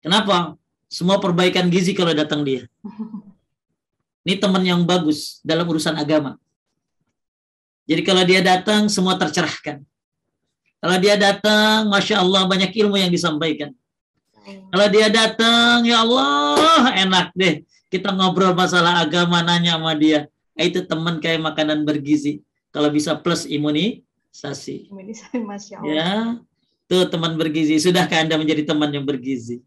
Kenapa? Semua perbaikan gizi kalau datang dia. Ini teman yang bagus dalam urusan agama. Jadi kalau dia datang semua tercerahkan. Kalau dia datang, Masya Allah banyak ilmu yang disampaikan. Kalau dia datang, ya Allah enak deh. Kita ngobrol masalah agama, nanya sama dia. Itu teman kayak makanan bergizi. Kalau bisa plus imunisasi. Masya Allah. Ya, tuh teman bergizi. Sudahkah Anda menjadi teman yang bergizi?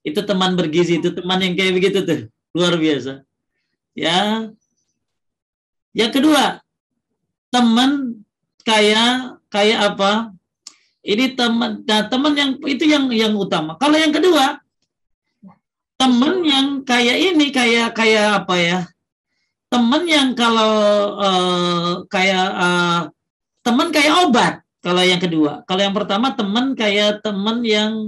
Itu teman bergizi, itu teman yang kayak begitu tuh. Luar biasa. Ya. Yang kedua, teman kayak apa? Ini teman yang itu yang utama. Kalau yang kedua, teman yang kayak ini kayak apa ya? Teman yang kalau teman kayak obat. Kalau yang kedua, kalau yang pertama teman kayak teman yang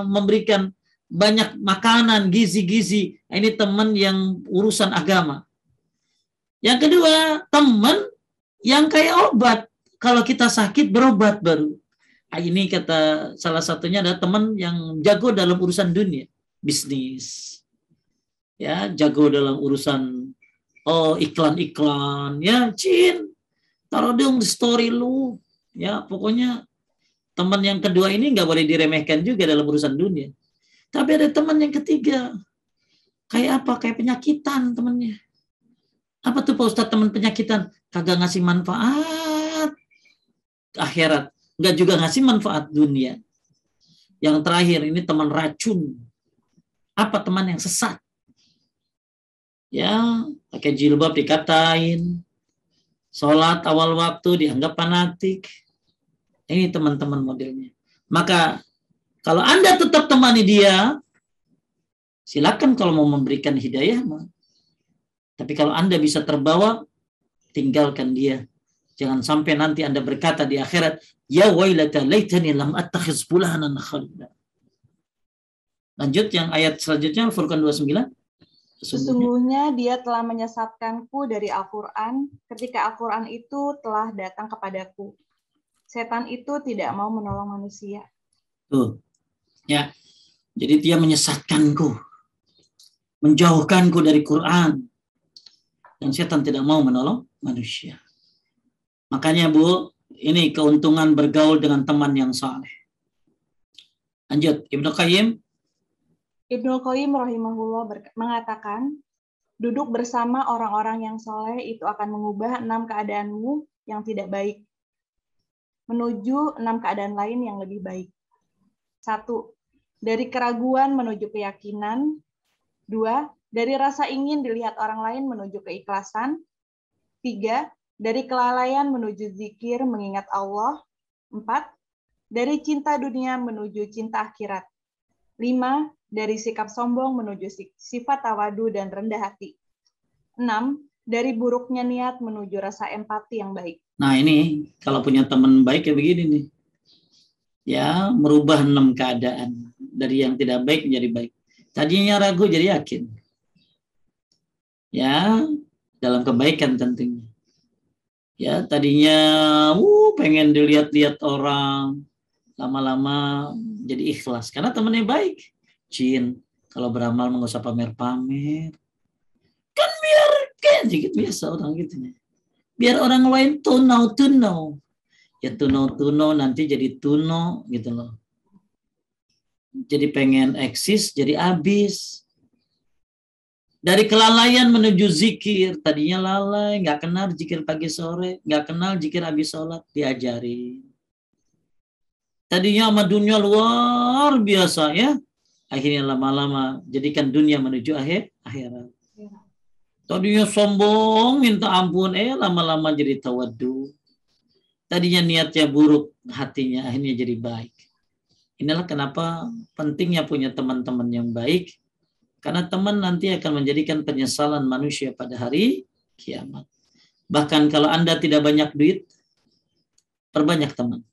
memberikan banyak makanan, gizi-gizi. Ini teman yang urusan agama. Yang kedua, teman yang kayak obat. Kalau kita sakit, berobat baru. Ini kata salah satunya adalah teman yang jago dalam urusan dunia. Bisnis. Ya, jago dalam urusan iklan-iklan. Ya, taruh dong di story lu. Ya, pokoknya teman yang kedua ini nggak boleh diremehkan juga dalam urusan dunia. Tapi ada teman yang ketiga. Kayak apa? Kayak penyakitan temannya. Apa tuh Pak Ustadz teman penyakitan? Kagak ngasih manfaat akhirat. Nggak juga ngasih manfaat dunia. Yang terakhir ini teman racun. Apa teman yang sesat? Ya, pakai jilbab dikatain. Sholat awal waktu dianggap fanatik. Ini teman-teman modelnya. Maka kalau Anda tetap temani dia, silakan kalau mau memberikan hidayah, Tapi kalau Anda bisa terbawa, tinggalkan dia. Jangan sampai nanti Anda berkata di akhirat, ya wailata laitani lam attakhiz fulanan khalila. Lanjut yang ayat selanjutnya, Al-Furqan 29. Sesungguhnya dia telah menyesatkanku dari Al-Quran ketika Al-Quran itu telah datang kepadaku. Setan itu tidak mau menolong manusia. Tuh. Ya. Jadi dia menyesatkanku, menjauhkanku dari Quran. Dan setan tidak mau menolong manusia. Makanya Bu, ini keuntungan bergaul dengan teman yang saleh. Lanjut, Ibnu Qayyim. Ibnu Qayyim rahimahullah mengatakan, duduk bersama orang-orang yang soleh itu akan mengubah 6 keadaanmu yang tidak baik menuju 6 keadaan lain yang lebih baik. 1. Dari keraguan menuju keyakinan. 2. Dari rasa ingin dilihat orang lain menuju keikhlasan. 3. Dari kelalaian menuju zikir mengingat Allah. 4. Dari cinta dunia menuju cinta akhirat. 5. Dari sikap sombong menuju sifat tawadu dan rendah hati. 6. Dari buruknya niat menuju rasa empati yang baik. Nah ini, kalau punya teman baik ya begini nih. Ya, merubah 6 keadaan. Dari yang tidak baik menjadi baik. Tadinya ragu jadi yakin. Ya, dalam kebaikan tentunya. Ya, tadinya pengen dilihat-lihat orang, lama-lama jadi ikhlas karena temannya baik. Jin, kalau beramal nggak usah pamer-pamer. Kan biar kayak dikit biasa orang gitu. Biar orang lain tunau. Ya tunau nanti jadi tuno gitu loh. Jadi pengen eksis jadi abis. Dari kelalaian menuju zikir, tadinya lalai, nggak kenal zikir pagi sore, nggak kenal zikir habis sholat, diajari. Tadinya sama dunia luar biasa ya, akhirnya lama-lama jadikan dunia menuju akhirat. Tadinya sombong, minta ampun, lama-lama jadi tawadu. Tadinya niatnya buruk, hatinya akhirnya jadi baik. Inilah kenapa pentingnya punya teman-teman yang baik. Karena teman nanti akan menjadikan penyesalan manusia pada hari kiamat. Bahkan kalau Anda tidak banyak duit, perbanyak teman.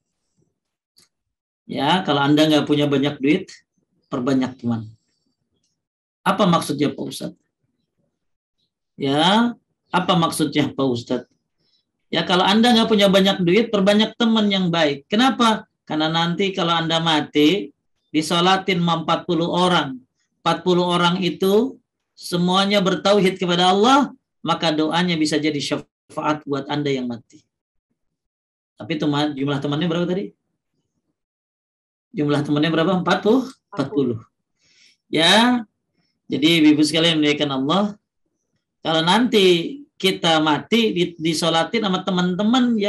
Ya, kalau Anda nggak punya banyak duit, perbanyak teman. Apa maksudnya Pak Ustadz? Ya, apa maksudnya Pak Ustadz? Ya, kalau Anda nggak punya banyak duit, perbanyak teman yang baik. Kenapa? Karena nanti kalau Anda mati, disolatin 40 orang. 40 orang itu semuanya bertauhid kepada Allah, maka doanya bisa jadi syafaat buat Anda yang mati. Tapi jumlah temannya berapa tadi? Jumlah temannya berapa? 40. Ya, jadi Ibu sekalian memuliakan Allah, kalau nanti kita mati disolatin sama teman-teman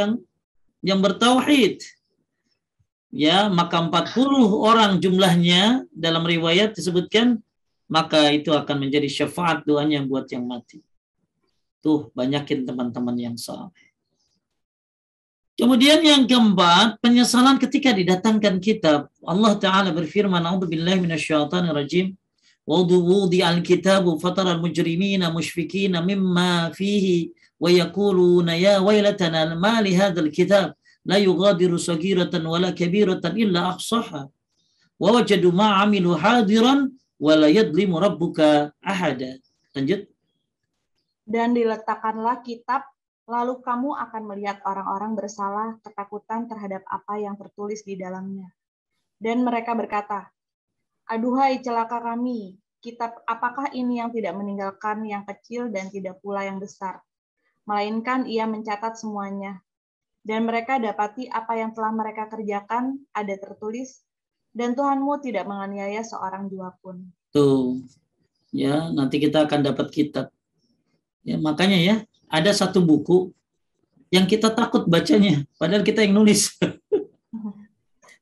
yang bertauhid, ya, maka 40 orang jumlahnya dalam riwayat disebutkan, maka itu akan menjadi syafaat doanya buat yang mati. Tuh, banyakin teman-teman yang saleh. Kemudian yang keempat, penyesalan ketika didatangkan kitab. Allah Ta'ala berfirman, A'udzubillahi minasyaitonir rajim. Wudi al-kitabu fataral mujrimina mushfikina mimma fihi wa yaquluna ya wailatana ma li hadzal kitab la yughadiru saghiratan wala kabiratan illa ahsaha wa wajadu ma 'amilu hadiran wa la yadlimu rabbuka ahada. Lanjut. Dan diletakkanlah kitab, lalu kamu akan melihat orang-orang bersalah ketakutan terhadap apa yang tertulis di dalamnya. Dan mereka berkata, aduhai celaka kami, kitab apakah ini yang tidak meninggalkan yang kecil dan tidak pula yang besar, melainkan ia mencatat semuanya. Dan mereka dapati apa yang telah mereka kerjakan ada tertulis, dan Tuhanmu tidak menganiaya seorang jua pun. Tuh, ya nanti kita akan dapat kitab. Ya makanya ya, ada satu buku yang kita takut bacanya, padahal kita yang nulis.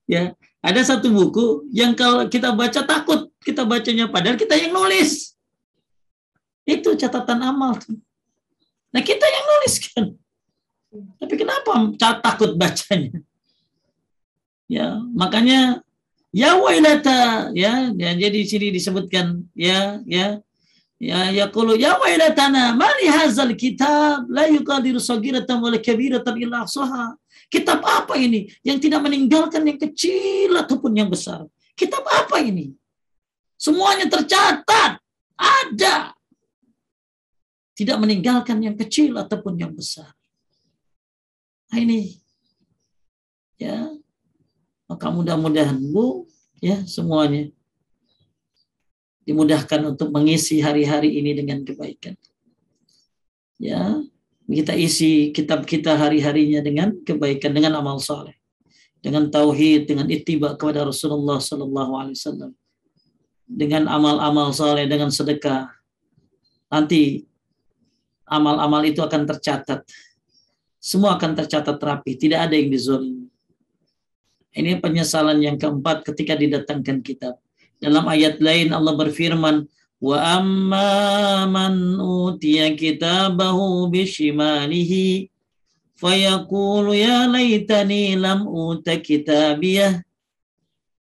Ya, ada satu buku yang kalau kita baca takut kita bacanya, padahal kita yang nulis. Itu catatan amal. Nah kita yang nulis kan. Tapi kenapa takut bacanya? Ya, makanya ya wailata ya jadi di sini disebutkan ya Ya yaqulu ya wailatana ma li hadzal kitab la yuqadiru saghiratan wa la kabiratan illa ahsaha. Kitab apa ini yang tidak meninggalkan yang kecil ataupun yang besar? Kitab apa ini? Semuanya tercatat, ada. Tidak meninggalkan yang kecil ataupun yang besar. Nah ini ya, maka mudah-mudahan Bu ya semuanya dimudahkan untuk mengisi hari-hari ini dengan kebaikan. Ya, kita isi kitab kita hari-harinya dengan kebaikan, dengan amal saleh, dengan tauhid, dengan ittiba kepada Rasulullah sallallahu alaihi wasallam, dengan amal-amal saleh, dengan sedekah. Nanti amal-amal itu akan tercatat. Semua akan tercatat rapi, tidak ada yang dizalimi. Ini penyesalan yang keempat ketika didatangkan kitab. Dalam ayat lain Allah berfirman, wa amma man utiya kitabahu bishimalihi fayaqulu ya laitani lam uta kitabiyah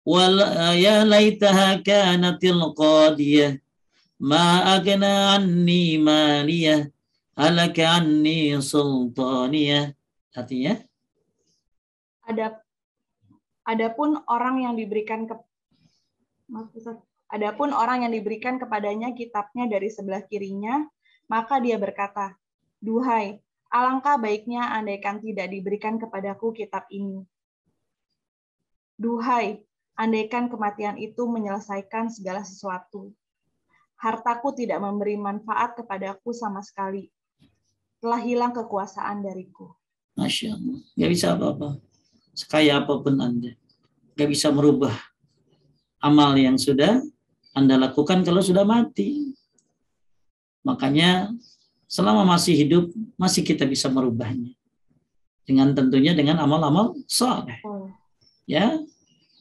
wal ya laitaha kanatil qadiyah ma agna anni maliyah halaka anni sultaniyah. Artinya Adapun orang yang diberikan kepadanya kitabnya dari sebelah kirinya, maka dia berkata, "Duhai, alangkah baiknya andaikan tidak diberikan kepadaku kitab ini. Duhai, andaikan kematian itu menyelesaikan segala sesuatu. Hartaku tidak memberi manfaat kepadaku sama sekali. Telah hilang kekuasaan dariku." Masya Allah, nggak bisa apa-apa. Sekaya apapun Anda, nggak bisa merubah amal yang sudah Anda lakukan kalau sudah mati. Makanya selama masih hidup, masih kita bisa merubahnya. Tentunya dengan amal-amal saleh. Ya,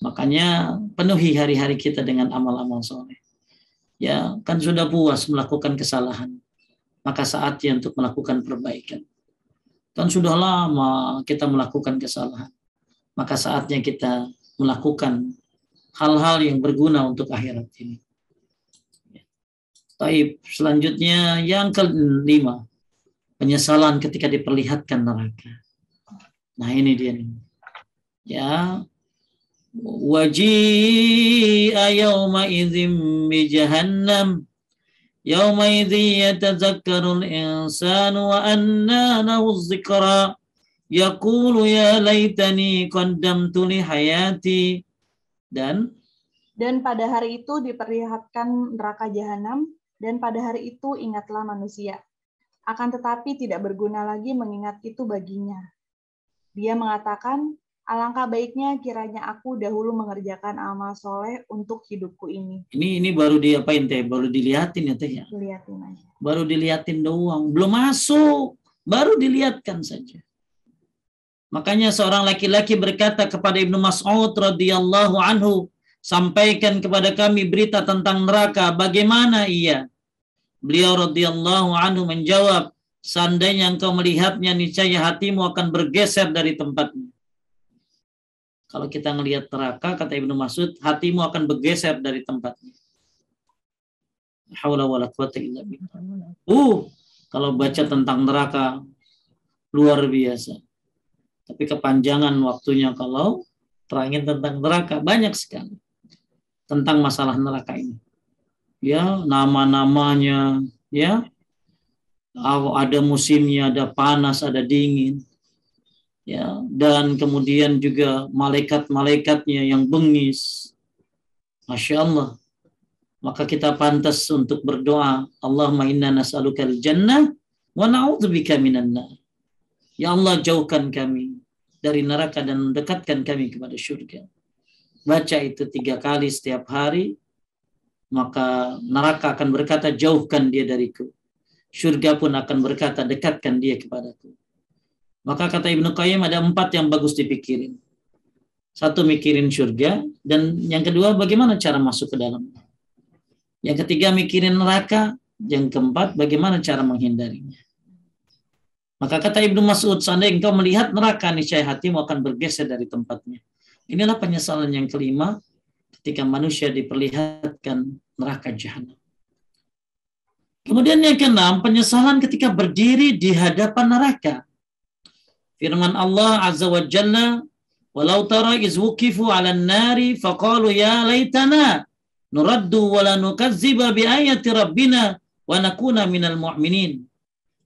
makanya penuhi hari-hari kita dengan amal-amal saleh. Ya, kan sudah puas melakukan kesalahan. Maka saatnya untuk melakukan perbaikan. Kan sudah lama kita melakukan kesalahan. Maka saatnya kita melakukan hal-hal yang berguna untuk akhirat ini. Taib, selanjutnya yang kelima, penyesalan ketika diperlihatkan neraka. Nah ini dia nih. Ya, waji'a yawma idzim bi jahannam yawma idzi yatazakkarul insanu wa anna lahu dzikra yaqulu ya laitani qaddamtu li hayati. Dan pada hari itu diperlihatkan neraka jahanam, dan pada hari itu ingatlah manusia. Akan tetapi tidak berguna lagi mengingat itu baginya. Dia mengatakan, alangkah baiknya kiranya aku dahulu mengerjakan amal soleh untuk hidupku ini. Ini baru diapain teh? Baru dilihatin ya teh ya? Dilihatin aja. Baru dilihatin doang, belum masuk, baru dilihatkan saja. Makanya seorang laki-laki berkata kepada Ibnu Mas'ud radhiyallahu anhu, sampaikan kepada kami berita tentang neraka, bagaimana iya? Beliau radhiyallahu anhu menjawab, seandainya engkau melihatnya, niscaya hatimu akan bergeser dari tempatnya. Kalau kita melihat neraka, kata Ibnu Mas'ud, hatimu akan bergeser dari tempatnya. Haula wala quwwata illa billah. Kalau baca tentang neraka luar biasa. Tapi kepanjangan waktunya kalau terangin tentang neraka banyak sekali. Tentang masalah neraka ini. Ya, nama-namanya, ya. Ada musimnya, ada panas, ada dingin. Ya, dan kemudian juga malaikat-malaikatnya yang bengis. Masya Allah. Maka kita pantas untuk berdoa, Allahumma inna nas'alukal jannah wa na'udzubika minan nar. Ya Allah, jauhkan kami dari neraka dan mendekatkan kami kepada surga. Baca itu 3 kali setiap hari, maka neraka akan berkata, jauhkan dia dariku. Surga pun akan berkata, dekatkan dia kepadaku. Maka kata Ibnu Qayyim ada 4 yang bagus dipikirin. 1, mikirin surga, dan yang kedua bagaimana cara masuk ke dalamnya. Yang ketiga mikirin neraka, yang keempat bagaimana cara menghindarinya. Maka kata Ibnu Mas'ud, seandainya engkau melihat neraka, niscaya hatimu akan bergeser dari tempatnya. Inilah penyesalan yang kelima ketika manusia diperlihatkan neraka jahanam. Kemudian yang keenam, penyesalan ketika berdiri di hadapan neraka. Firman Allah Azza wa Jalla, "Walau tara iz wuqifu 'alan nari faqalu ya laitana nuraddu wa la nukazziba bi ayati rabbina wa nakuna minal mu'minin.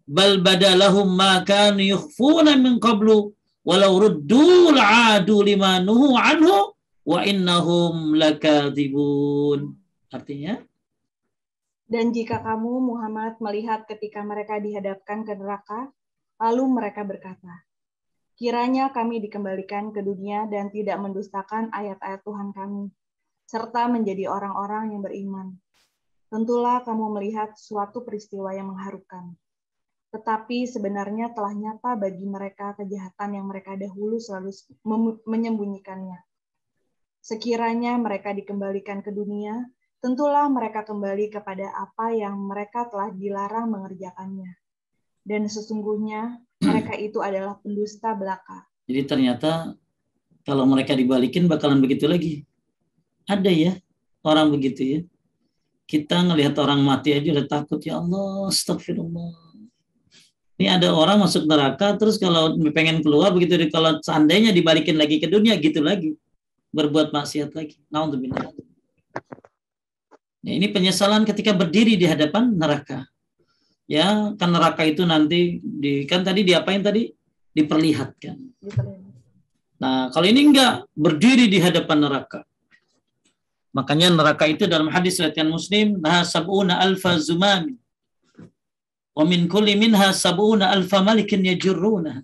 Bal badalahum ma kanu yukhfuna min qablu walau ruddu la'adu lima nuhu anhu wa innahum lakadzibun." Artinya, Dan jika kamu, Muhammad, melihat ketika mereka dihadapkan ke neraka, lalu mereka berkata, kiranya kami dikembalikan ke dunia dan tidak mendustakan ayat-ayat Tuhan kami, serta menjadi orang-orang yang beriman. Tentulah kamu melihat suatu peristiwa yang mengharukan. Tetapi sebenarnya telah nyata bagi mereka kejahatan yang mereka dahulu selalu menyembunyikannya. Sekiranya mereka dikembalikan ke dunia, tentulah mereka kembali kepada apa yang mereka telah dilarang mengerjakannya. Dan sesungguhnya mereka itu adalah pendusta belaka. jadi ternyata kalau mereka dibalikin bakalan begitu lagi. Ada ya orang begitu ya. Kita ngelihat orang mati aja udah takut, ya Allah, astagfirullah. Ini ada orang masuk neraka, terus kalau pengen keluar begitu, kalau seandainya dibalikin lagi ke dunia gitu lagi, berbuat maksiat lagi. Naudzubillah. Ya, ini penyesalan ketika berdiri di hadapan neraka. Ya, kan neraka itu nanti kan tadi diapain tadi? Diperlihatkan. Nah, kalau ini enggak, berdiri di hadapan neraka. Makanya neraka itu dalam hadis riwayat Muslim, "Laha sab'una alfa zumam. Wa min kulli minha sab'una alfa malikin yajurruna."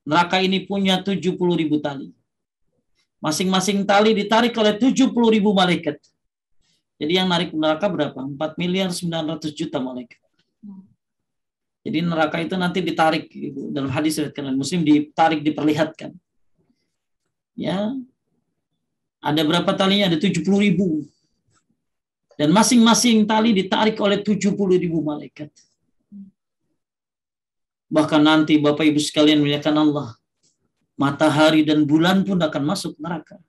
Neraka ini punya 70.000 tali. Masing-masing tali ditarik oleh 70.000 malaikat. Jadi yang narik neraka berapa? 4.900.000.000 malaikat. Jadi neraka itu nanti ditarik, dalam hadis riwayat Muslim, ditarik, diperlihatkan. Ya, ada berapa talinya? Ada 70.000. Dan masing-masing tali ditarik oleh 70.000 malaikat. Bahkan nanti Bapak Ibu sekalian muliakan Allah, matahari dan bulan pun akan masuk neraka.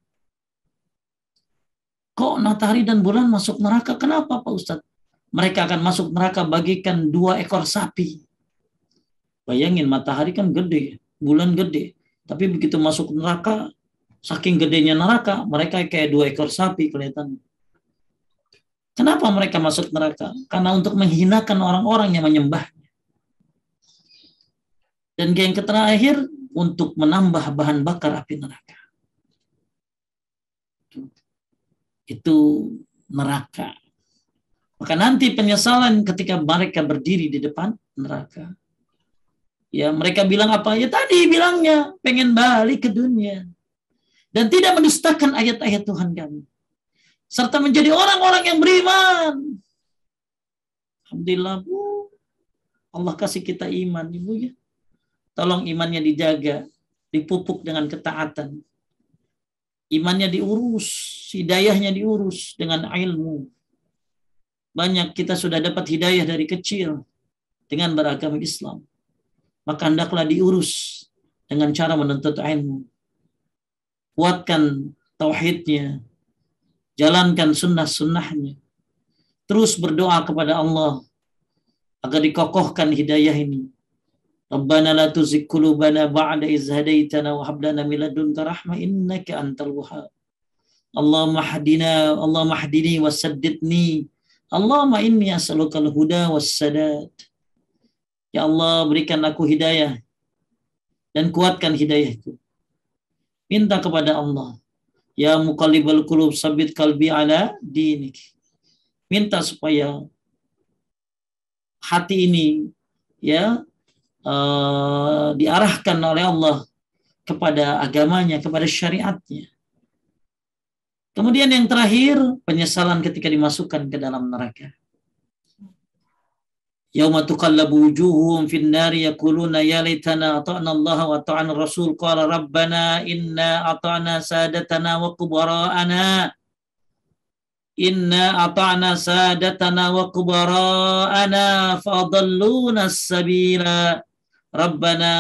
Kok matahari dan bulan masuk neraka? Kenapa Pak Ustadz? Mereka akan masuk neraka bagikan 2 ekor sapi. Bayangin, matahari kan gede, bulan gede. Tapi begitu masuk neraka, saking gedenya neraka, mereka kayak 2 ekor sapi kelihatannya. Kenapa mereka masuk neraka? Karena untuk menghinakan orang-orang yang menyembahnya. Dan yang terakhir, untuk menambah bahan bakar api neraka. Itu neraka. Maka nanti penyesalan ketika mereka berdiri di depan neraka. Ya, mereka bilang apa? Ya tadi bilangnya pengen balik ke dunia. Dan tidak mendustakan ayat-ayat Tuhan kami. Serta menjadi orang-orang yang beriman. Alhamdulillah, Bu. Allah kasih kita iman, Ibu ya. Tolong imannya dijaga, dipupuk dengan ketaatan. Imannya diurus, hidayahnya diurus dengan ilmu. Banyak kita sudah dapat hidayah dari kecil dengan beragama Islam. Maka hendaklah diurus dengan cara menuntut ilmu. Kuatkan tauhidnya. Jalankan sunnah-sunnahnya. Terus berdoa kepada Allah agar dikokohkan hidayah ini. Rabbana la tuzigh qulubana ba'da idh hadaitana wa hab lana min ladunka rahmah innaka antal wahhab. Allahumma hdini wasaddidni. Allahumma inni as'alukal huda wassadad. Ya Allah, berikan aku hidayah dan kuatkan hidayah itu. Minta kepada Allah, ya muqallibal qulub sabbit qalbi ala dinik. Minta supaya hati ini ya diarahkan oleh Allah kepada agamanya, kepada syariatnya. Kemudian yang terakhir, penyesalan ketika dimasukkan ke dalam neraka. Yauma tuqallabu wujuhuhum fin nari yaquluna ya laitana ata'na Allah wa ata'na Rasul qala rabbana inna ata'na sadatana wa kubara'ana wa kubara'ana fadalluna as-sabila rabbana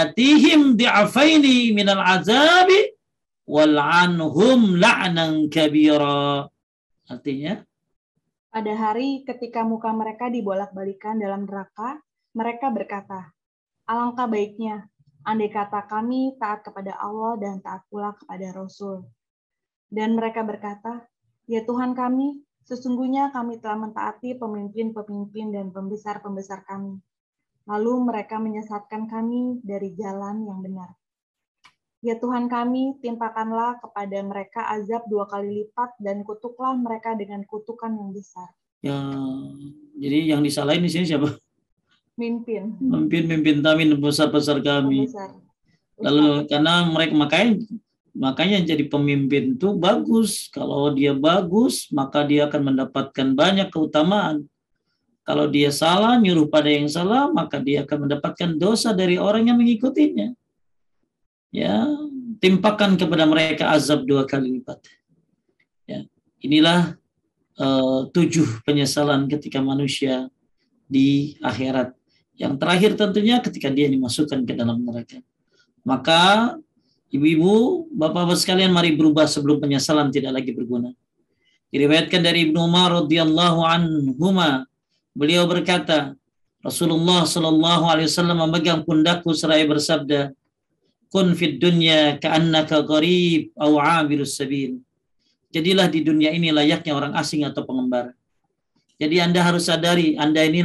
atihim di'afaini minal azabi wal'anhum la'nan kabira. Artinya Pada hari ketika muka mereka dibolak-balikan dalam neraka, mereka berkata, alangkah baiknya, andai kata kami taat kepada Allah dan taat pula kepada Rasul. Dan mereka berkata, ya Tuhan kami, sesungguhnya kami telah mentaati pemimpin-pemimpin dan pembesar-pembesar kami. Lalu mereka menyesatkan kami dari jalan yang benar. Ya Tuhan kami, timpakanlah kepada mereka azab 2 kali lipat dan kutuklah mereka dengan kutukan yang besar. Ya, jadi yang disalahin di sini siapa? Mimpin. Mimpin kami, besar-besar kami. Pembesar. Lalu karena mereka makanya jadi pemimpin itu bagus. Kalau dia bagus, maka dia akan mendapatkan banyak keutamaan. Kalau dia salah, nyuruh pada yang salah, maka dia akan mendapatkan dosa dari orang yang mengikutinya. Ya, timpakan kepada mereka azab 2 kali lipat. Ya, inilah 7 penyesalan ketika manusia di akhirat. Yang terakhir tentunya ketika dia dimasukkan ke dalam neraka. Maka ibu-ibu, bapak-bapak sekalian, mari berubah sebelum penyesalan tidak lagi berguna. Diriwayatkan dari Ibnu Umar radhiyallahu anhuma, beliau berkata, Rasulullah sallallahu alaihi wasallam memegang pundakku seraya bersabda, kun fid dunya ka'annaka gharib aw 'abirus sabil. Jadilah di dunia ini layaknya orang asing atau pengembara. Jadi Anda harus sadari, Anda ini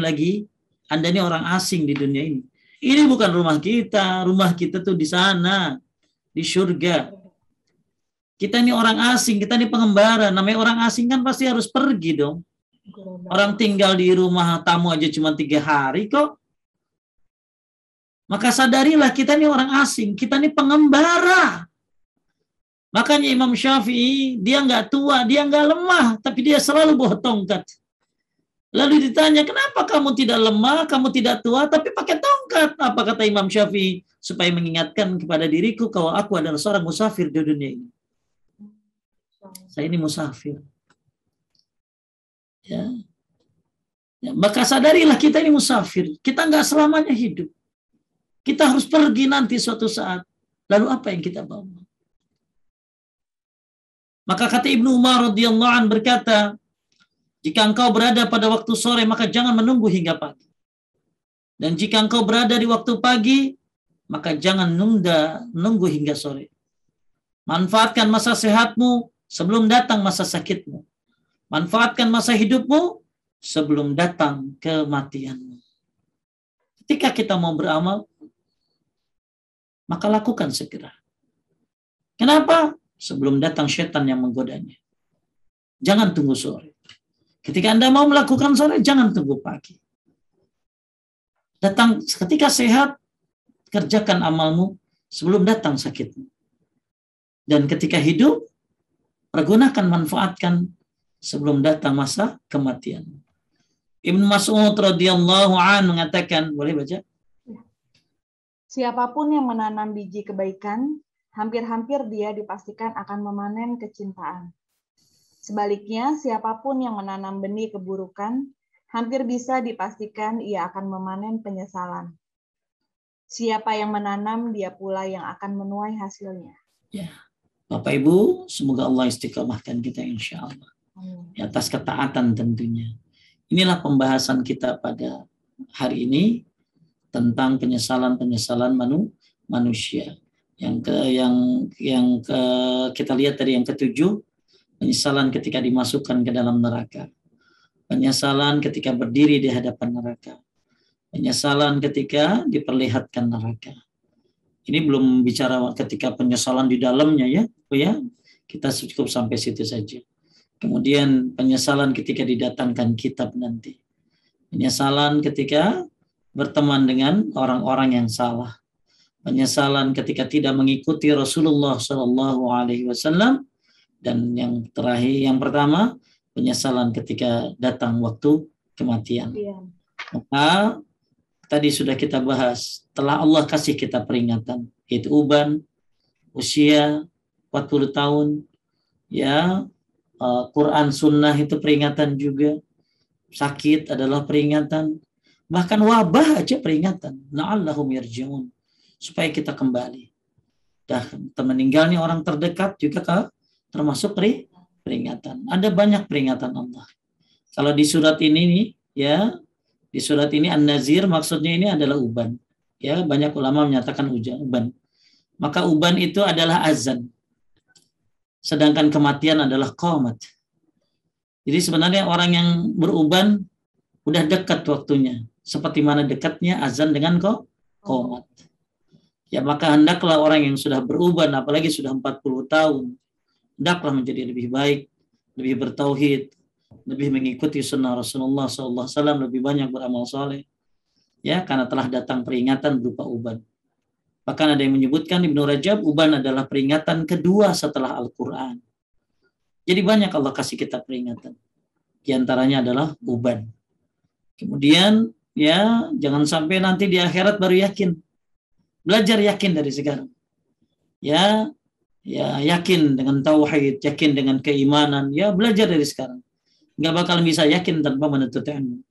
orang asing di dunia ini. Ini bukan rumah kita tuh di sana, di surga. Kita ini orang asing, kita ini pengembara. Namanya orang asing kan pasti harus pergi dong. Orang tinggal di rumah tamu aja cuma 3 hari kok. Maka sadarilah kita ini orang asing, kita ini pengembara. Makanya Imam Syafi'i, dia nggak tua, dia nggak lemah, tapi dia selalu bawa tongkat. Lalu ditanya, kenapa kamu tidak lemah, kamu tidak tua, tapi pakai tongkat? Apa kata Imam Syafi'i? Supaya mengingatkan kepada diriku kalau aku adalah seorang musafir di dunia ini. Saya ini musafir. Ya. Maka sadarilah kita ini musafir. Kita nggak selamanya hidup. Kita harus pergi nanti suatu saat. Lalu apa yang kita bawa? Maka kata Ibnu Umar radhiyallahu anhu berkata, jika engkau berada pada waktu sore, maka jangan menunggu hingga pagi. Dan jika engkau berada di waktu pagi, maka jangan nunggu hingga sore. Manfaatkan masa sehatmu sebelum datang masa sakitmu. Manfaatkan masa hidupmu sebelum datang kematianmu. Ketika kita mau beramal, maka lakukan segera. Kenapa? Sebelum datang setan yang menggodanya. Jangan tunggu sore. Ketika Anda mau melakukan sore, jangan tunggu pagi. Datang ketika sehat, kerjakan amalmu sebelum datang sakitmu. Dan ketika hidup, pergunakan, manfaatkan sebelum datang masa kematian. Ibnu Mas'ud radhiyallahu anhu mengatakan, boleh baca? Siapapun yang menanam biji kebaikan, hampir-hampir dia dipastikan akan memanen kecintaan. Sebaliknya, siapapun yang menanam benih keburukan, hampir bisa dipastikan ia akan memanen penyesalan. Siapa yang menanam, dia pula yang akan menuai hasilnya. Ya, Bapak Ibu, semoga Allah istiqomahkan kita insya Allah. Di atas ketaatan tentunya. Inilah pembahasan kita pada hari ini tentang penyesalan-penyesalan manusia. Kita lihat tadi yang ketujuh, penyesalan ketika dimasukkan ke dalam neraka. Penyesalan ketika berdiri di hadapan neraka. Penyesalan ketika diperlihatkan neraka. Ini belum bicara ketika penyesalan di dalamnya ya. Kita cukup sampai situ saja. Kemudian penyesalan ketika didatangkan kitab nanti. Penyesalan ketika berteman dengan orang-orang yang salah. Penyesalan ketika tidak mengikuti Rasulullah SAW. Dan yang terakhir, yang pertama, penyesalan ketika datang waktu kematian. Maka tadi sudah kita bahas, telah Allah kasih kita peringatan, yaitu uban, usia 40 tahun, ya, Quran Sunnah itu peringatan juga, sakit adalah peringatan, bahkan wabah aja peringatan, la'allahum yarji'un, supaya kita kembali. Dan meninggalnya orang terdekat juga termasuk peringatan. Ada banyak peringatan Allah. Kalau di surat ini nih, ya, di surat ini An-Nazir maksudnya ini adalah uban. Ya, banyak ulama menyatakan uban. Maka uban itu adalah azan. Sedangkan kematian adalah qamat. Jadi sebenarnya orang yang beruban udah dekat waktunya. Seperti mana dekatnya azan dengan qamat. Ya, maka hendaklah orang yang sudah beruban, apalagi sudah 40 tahun, hendaklah menjadi lebih baik, lebih bertauhid, lebih mengikuti sunnah Rasulullah SAW, lebih banyak beramal soleh. Ya, karena telah datang peringatan berupa uban. Bahkan ada yang menyebutkan Ibnu Rajab, uban adalah peringatan kedua setelah Al-Quran. Jadi banyak Allah kasih kita peringatan. Di antaranya adalah uban. Kemudian, ya, jangan sampai nanti di akhirat baru yakin. Belajar yakin dari sekarang. Ya, yakin dengan tauhid, yakin dengan keimanan. Ya, belajar dari sekarang. Nggak bakal bisa yakin tanpa menuntut ilmu.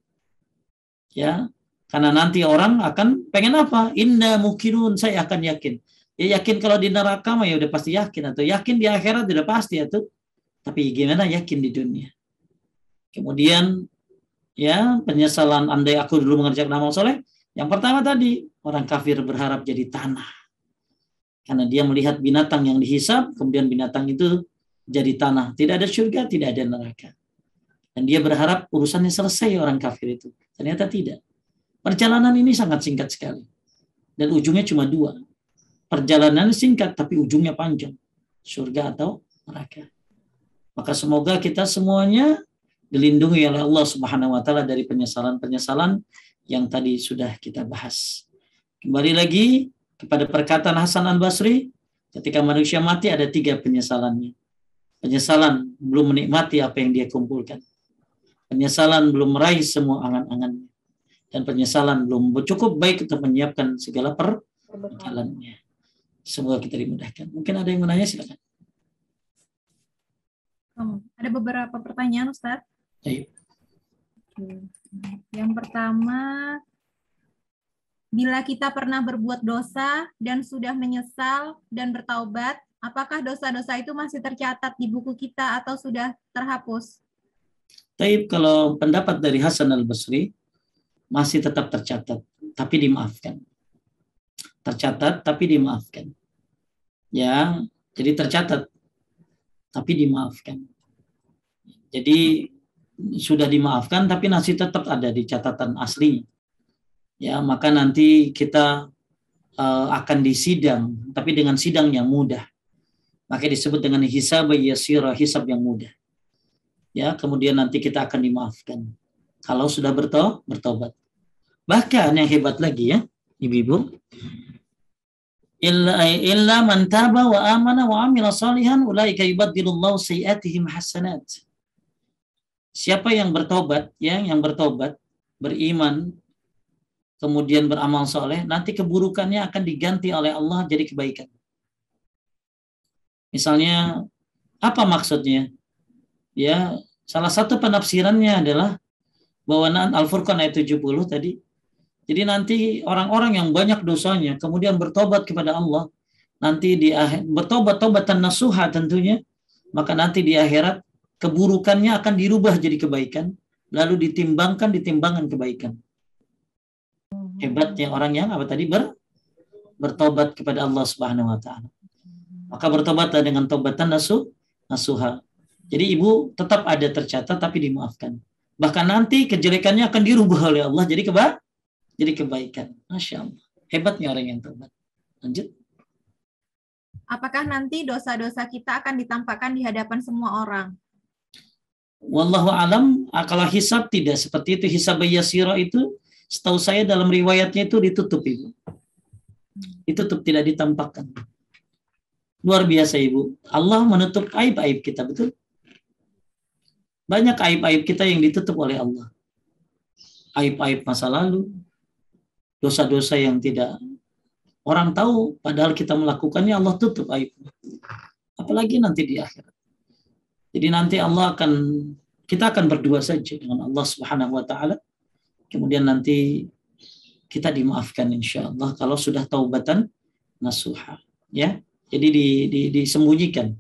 Ya, karena nanti orang akan pengen apa? Inna mukinun, saya akan yakin. Ya, yakin kalau di neraka mah ya udah pasti yakin, atau yakin di akhirat udah pasti atau. Tapi gimana yakin di dunia? Kemudian, ya, penyesalan andai aku dulu mengerjakan amal soleh. Yang pertama tadi, orang kafir berharap jadi tanah. Karena dia melihat binatang yang dihisab, kemudian binatang itu jadi tanah. Tidak ada surga, tidak ada neraka. Dan dia berharap urusannya selesai orang kafir itu. Ternyata tidak. Perjalanan ini sangat singkat sekali. Dan ujungnya cuma dua. Perjalanan singkat, tapi ujungnya panjang. Surga atau neraka. Maka semoga kita semuanya dilindungi oleh Allah Subhanahu wa Ta'ala dari penyesalan-penyesalan yang tadi sudah kita bahas. Kembali lagi kepada perkataan Hasan Al-Basri, ketika manusia mati ada 3 penyesalannya. Penyesalan belum menikmati apa yang dia kumpulkan. Penyesalan belum meraih semua angan-angannya. Dan penyesalan belum cukup baik untuk menyiapkan segala perbekalannya. Semoga kita dimudahkan. Mungkin ada yang menanya, silakan. Ada beberapa pertanyaan, Ustaz. Ayo. Yang pertama, bila kita pernah berbuat dosa dan sudah menyesal dan bertaubat, apakah dosa-dosa itu masih tercatat di buku kita atau sudah terhapus? Taib, kalau pendapat dari Hasan Al-Basri masih tetap tercatat, tapi dimaafkan. Tercatat, tapi dimaafkan. Ya, jadi tercatat, tapi dimaafkan. Jadi sudah dimaafkan, tapi masih tetap ada di catatan aslinya. Ya, maka nanti kita akan disidang, tapi dengan sidang yang mudah. Maka disebut dengan hisab yasira, hisab yang mudah. Ya, kemudian nanti kita akan dimaafkan kalau sudah bertobat. Bahkan yang hebat lagi, ya, ibu-ibu, illa man taba wa amana wa amila salihan ulaika yubaddilullahu sayiatihim hasanat. Siapa yang bertobat, ya, yang bertobat, beriman, kemudian beramal soleh, nanti keburukannya akan diganti oleh Allah jadi kebaikan. Misalnya, apa maksudnya? Ya, salah satu penafsirannya adalah bahwa Al-Furqan ayat 70 tadi. Jadi nanti orang-orang yang banyak dosanya kemudian bertobat kepada Allah, nanti di bertobat tobatan nasuha tentunya, maka nanti di akhirat keburukannya akan dirubah jadi kebaikan, lalu ditimbangan kebaikan. Hebatnya orang yang apa tadi bertobat kepada Allah Subhanahu wa Ta'ala. Maka bertobatlah dengan tobatan nasuha. Jadi ibu tetap ada tercatat tapi dimaafkan. Bahkan nanti kejelekannya akan dirubah oleh Allah jadi kebaikan. Masya Allah. Hebatnya orang yang tobat. Lanjut. Apakah nanti dosa-dosa kita akan ditampakkan di hadapan semua orang? Wallahu alam, kalau hisab tidak seperti itu. Hisab yasira itu setahu saya dalam riwayatnya itu ditutup, ibu. Ditutup, tidak ditampakkan. Luar biasa, ibu. Allah menutup aib-aib kita, betul? Banyak aib-aib kita yang ditutup oleh Allah. Aib-aib masa lalu, dosa-dosa yang tidak orang tahu, padahal kita melakukannya, Allah tutup aib. Apalagi nanti di akhirat. Jadi nanti kita akan berdua saja dengan Allah Subhanahu wa Ta'ala. Kemudian nanti kita dimaafkan insya Allah kalau sudah taubatan nasuha. Ya, jadi disembunyikan.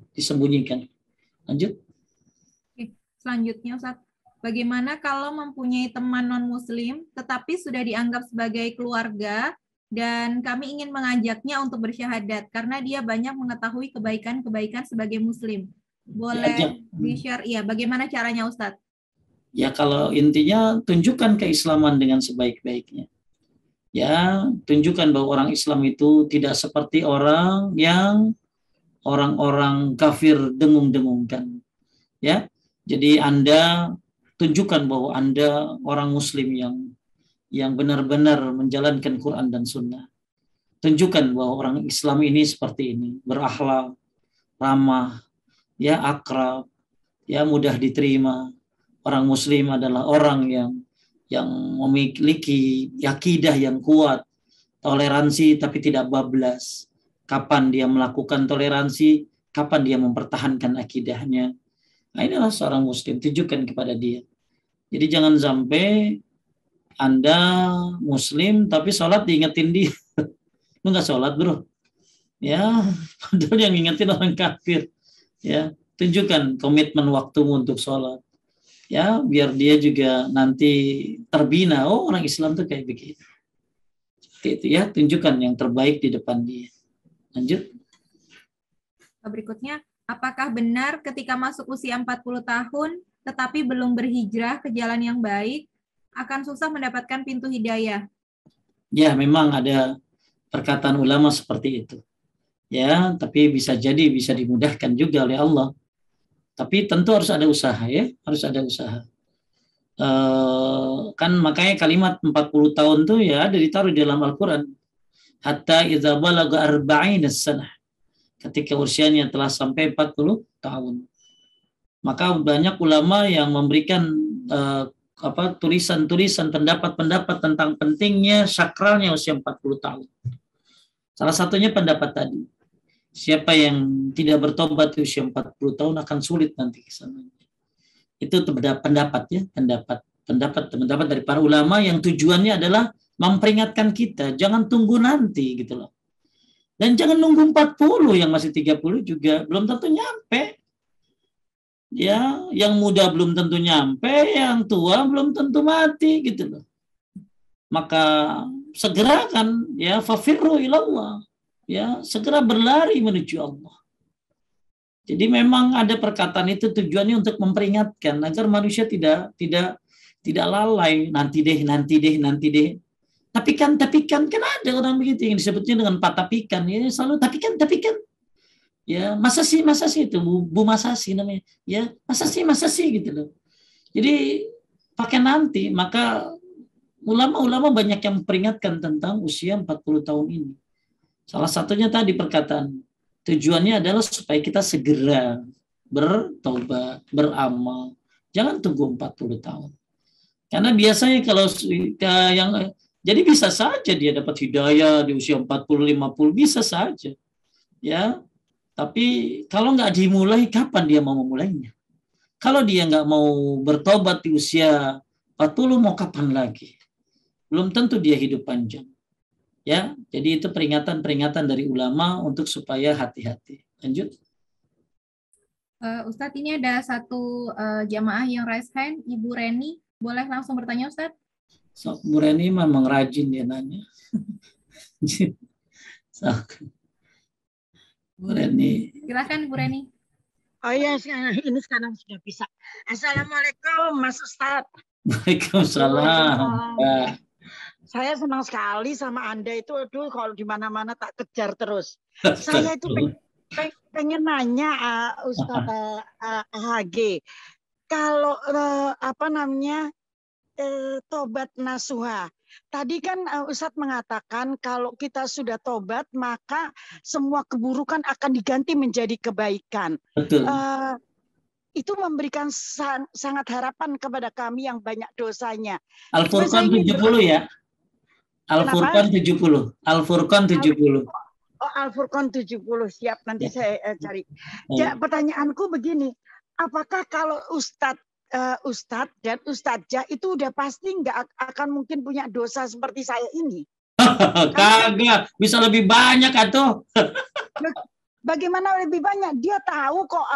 Lanjut. Oke, selanjutnya Ustaz. bagaimana kalau mempunyai teman non-muslim tetapi sudah dianggap sebagai keluarga dan kami ingin mengajaknya untuk bersyahadat karena dia banyak mengetahui kebaikan-kebaikan sebagai muslim. Boleh di-share ya, bagaimana caranya Ustadz? Ya, kalau intinya tunjukkan keislaman dengan sebaik-baiknya. Ya, tunjukkan bahwa orang Islam itu tidak seperti orang yang orang-orang kafir dengung-dengungkan. Ya, jadi Anda tunjukkan bahwa Anda orang Muslim yang benar-benar menjalankan Quran dan Sunnah. Tunjukkan bahwa orang Islam ini seperti ini, berakhlak, ramah, ya akrab, ya mudah diterima. Orang Muslim adalah orang yang memiliki akidah yang kuat, toleransi tapi tidak bablas. Kapan dia melakukan toleransi, kapan dia mempertahankan akidahnya. Nah, inilah seorang Muslim, tunjukkan kepada dia. Jadi jangan sampai Anda Muslim tapi sholat diingetin dia. Lu nggak sholat bro? Ya, padahal yang ingetin orang kafir. Ya, tunjukkan komitmen waktumu untuk sholat. Ya, biar dia juga nanti terbina. Oh, orang Islam tuh kayak begitu. Seperti itu ya, tunjukkan yang terbaik di depan dia. Lanjut. Berikutnya, apakah benar ketika masuk usia 40 tahun tetapi belum berhijrah ke jalan yang baik akan susah mendapatkan pintu hidayah? Ya, memang ada perkataan ulama seperti itu. Ya, tapi bisa jadi bisa dimudahkan juga oleh Allah. Tapi tentu harus ada usaha ya, harus ada usaha. Kan makanya kalimat 40 tahun tuh ya ada ditaruh di dalam Al-Qur'an. Hatta idza balagha 40 sanah. Ketika usianya telah sampai 40 tahun. Maka banyak ulama yang memberikan tulisan-tulisan pendapat-pendapat tentang pentingnya sakralnya usia 40 tahun. Salah satunya pendapat tadi. Siapa yang tidak bertobat di usia 40 tahun akan sulit nanti kesananya. Itu pendapat ya, pendapat dari para ulama yang tujuannya adalah memperingatkan kita, jangan tunggu nanti gitu loh. Dan jangan nunggu 40, yang masih 30 juga belum tentu nyampe. Ya, yang muda belum tentu nyampe, yang tua belum tentu mati gitu loh. Maka segerakan ya, fafirru ilallah. Ya, segera berlari menuju Allah. Jadi memang ada perkataan itu tujuannya untuk memperingatkan agar manusia tidak lalai, nanti deh. Tapi kan ada orang begitu yang disebutnya dengan patapikan, ya selalu tapi kan. Ya, masa sih itu Bu masa sih namanya. Ya, masa sih gitu loh. Jadi pakai nanti, maka ulama-ulama banyak yang memperingatkan tentang usia 40 tahun ini. Salah satunya tadi perkataan tujuannya adalah supaya kita segera bertobat, beramal. Jangan tunggu 40 tahun. Karena biasanya kalau jadi bisa saja dia dapat hidayah di usia 40, 50, bisa saja. Ya. Tapi kalau nggak dimulai, kapan dia mau memulainya? Kalau dia nggak mau bertobat di usia 40, mau kapan lagi? Belum tentu dia hidup panjang. Ya, jadi itu peringatan dari ulama untuk supaya hati-hati. Lanjut. Ustadz, ini ada satu jamaah yang raise hand, Ibu Reni. Boleh langsung bertanya, Ustadz? So, Bu Reni memang rajin dia nanya. Bu Reni. Silakan, Bu Reni. Oh iya, ini sekarang sudah bisa. Assalamualaikum, Mas Ustadz. Waalaikumsalam. Saya senang sekali sama Anda itu, aduh kalau di mana-mana tak kejar terus. Saya itu pengen nanya Ustadz AHG, kalau tobat nasuha. Tadi kan Ustadz mengatakan kalau kita sudah tobat maka semua keburukan akan diganti menjadi kebaikan. Betul. Itu memberikan sangat harapan kepada kami yang banyak dosanya. Al-Furqan 70 ya. Al-Furqan 70. Al-Furqan 70. Oh, Al-Furqan 70. Siap, nanti saya cari. Ya, pertanyaanku begini. Apakah kalau Ustadz dan Ustadzah itu udah pasti nggak akan mungkin punya dosa seperti saya ini? Kagak. Bisa lebih banyak atau? bagaimana lebih banyak? Dia tahu kok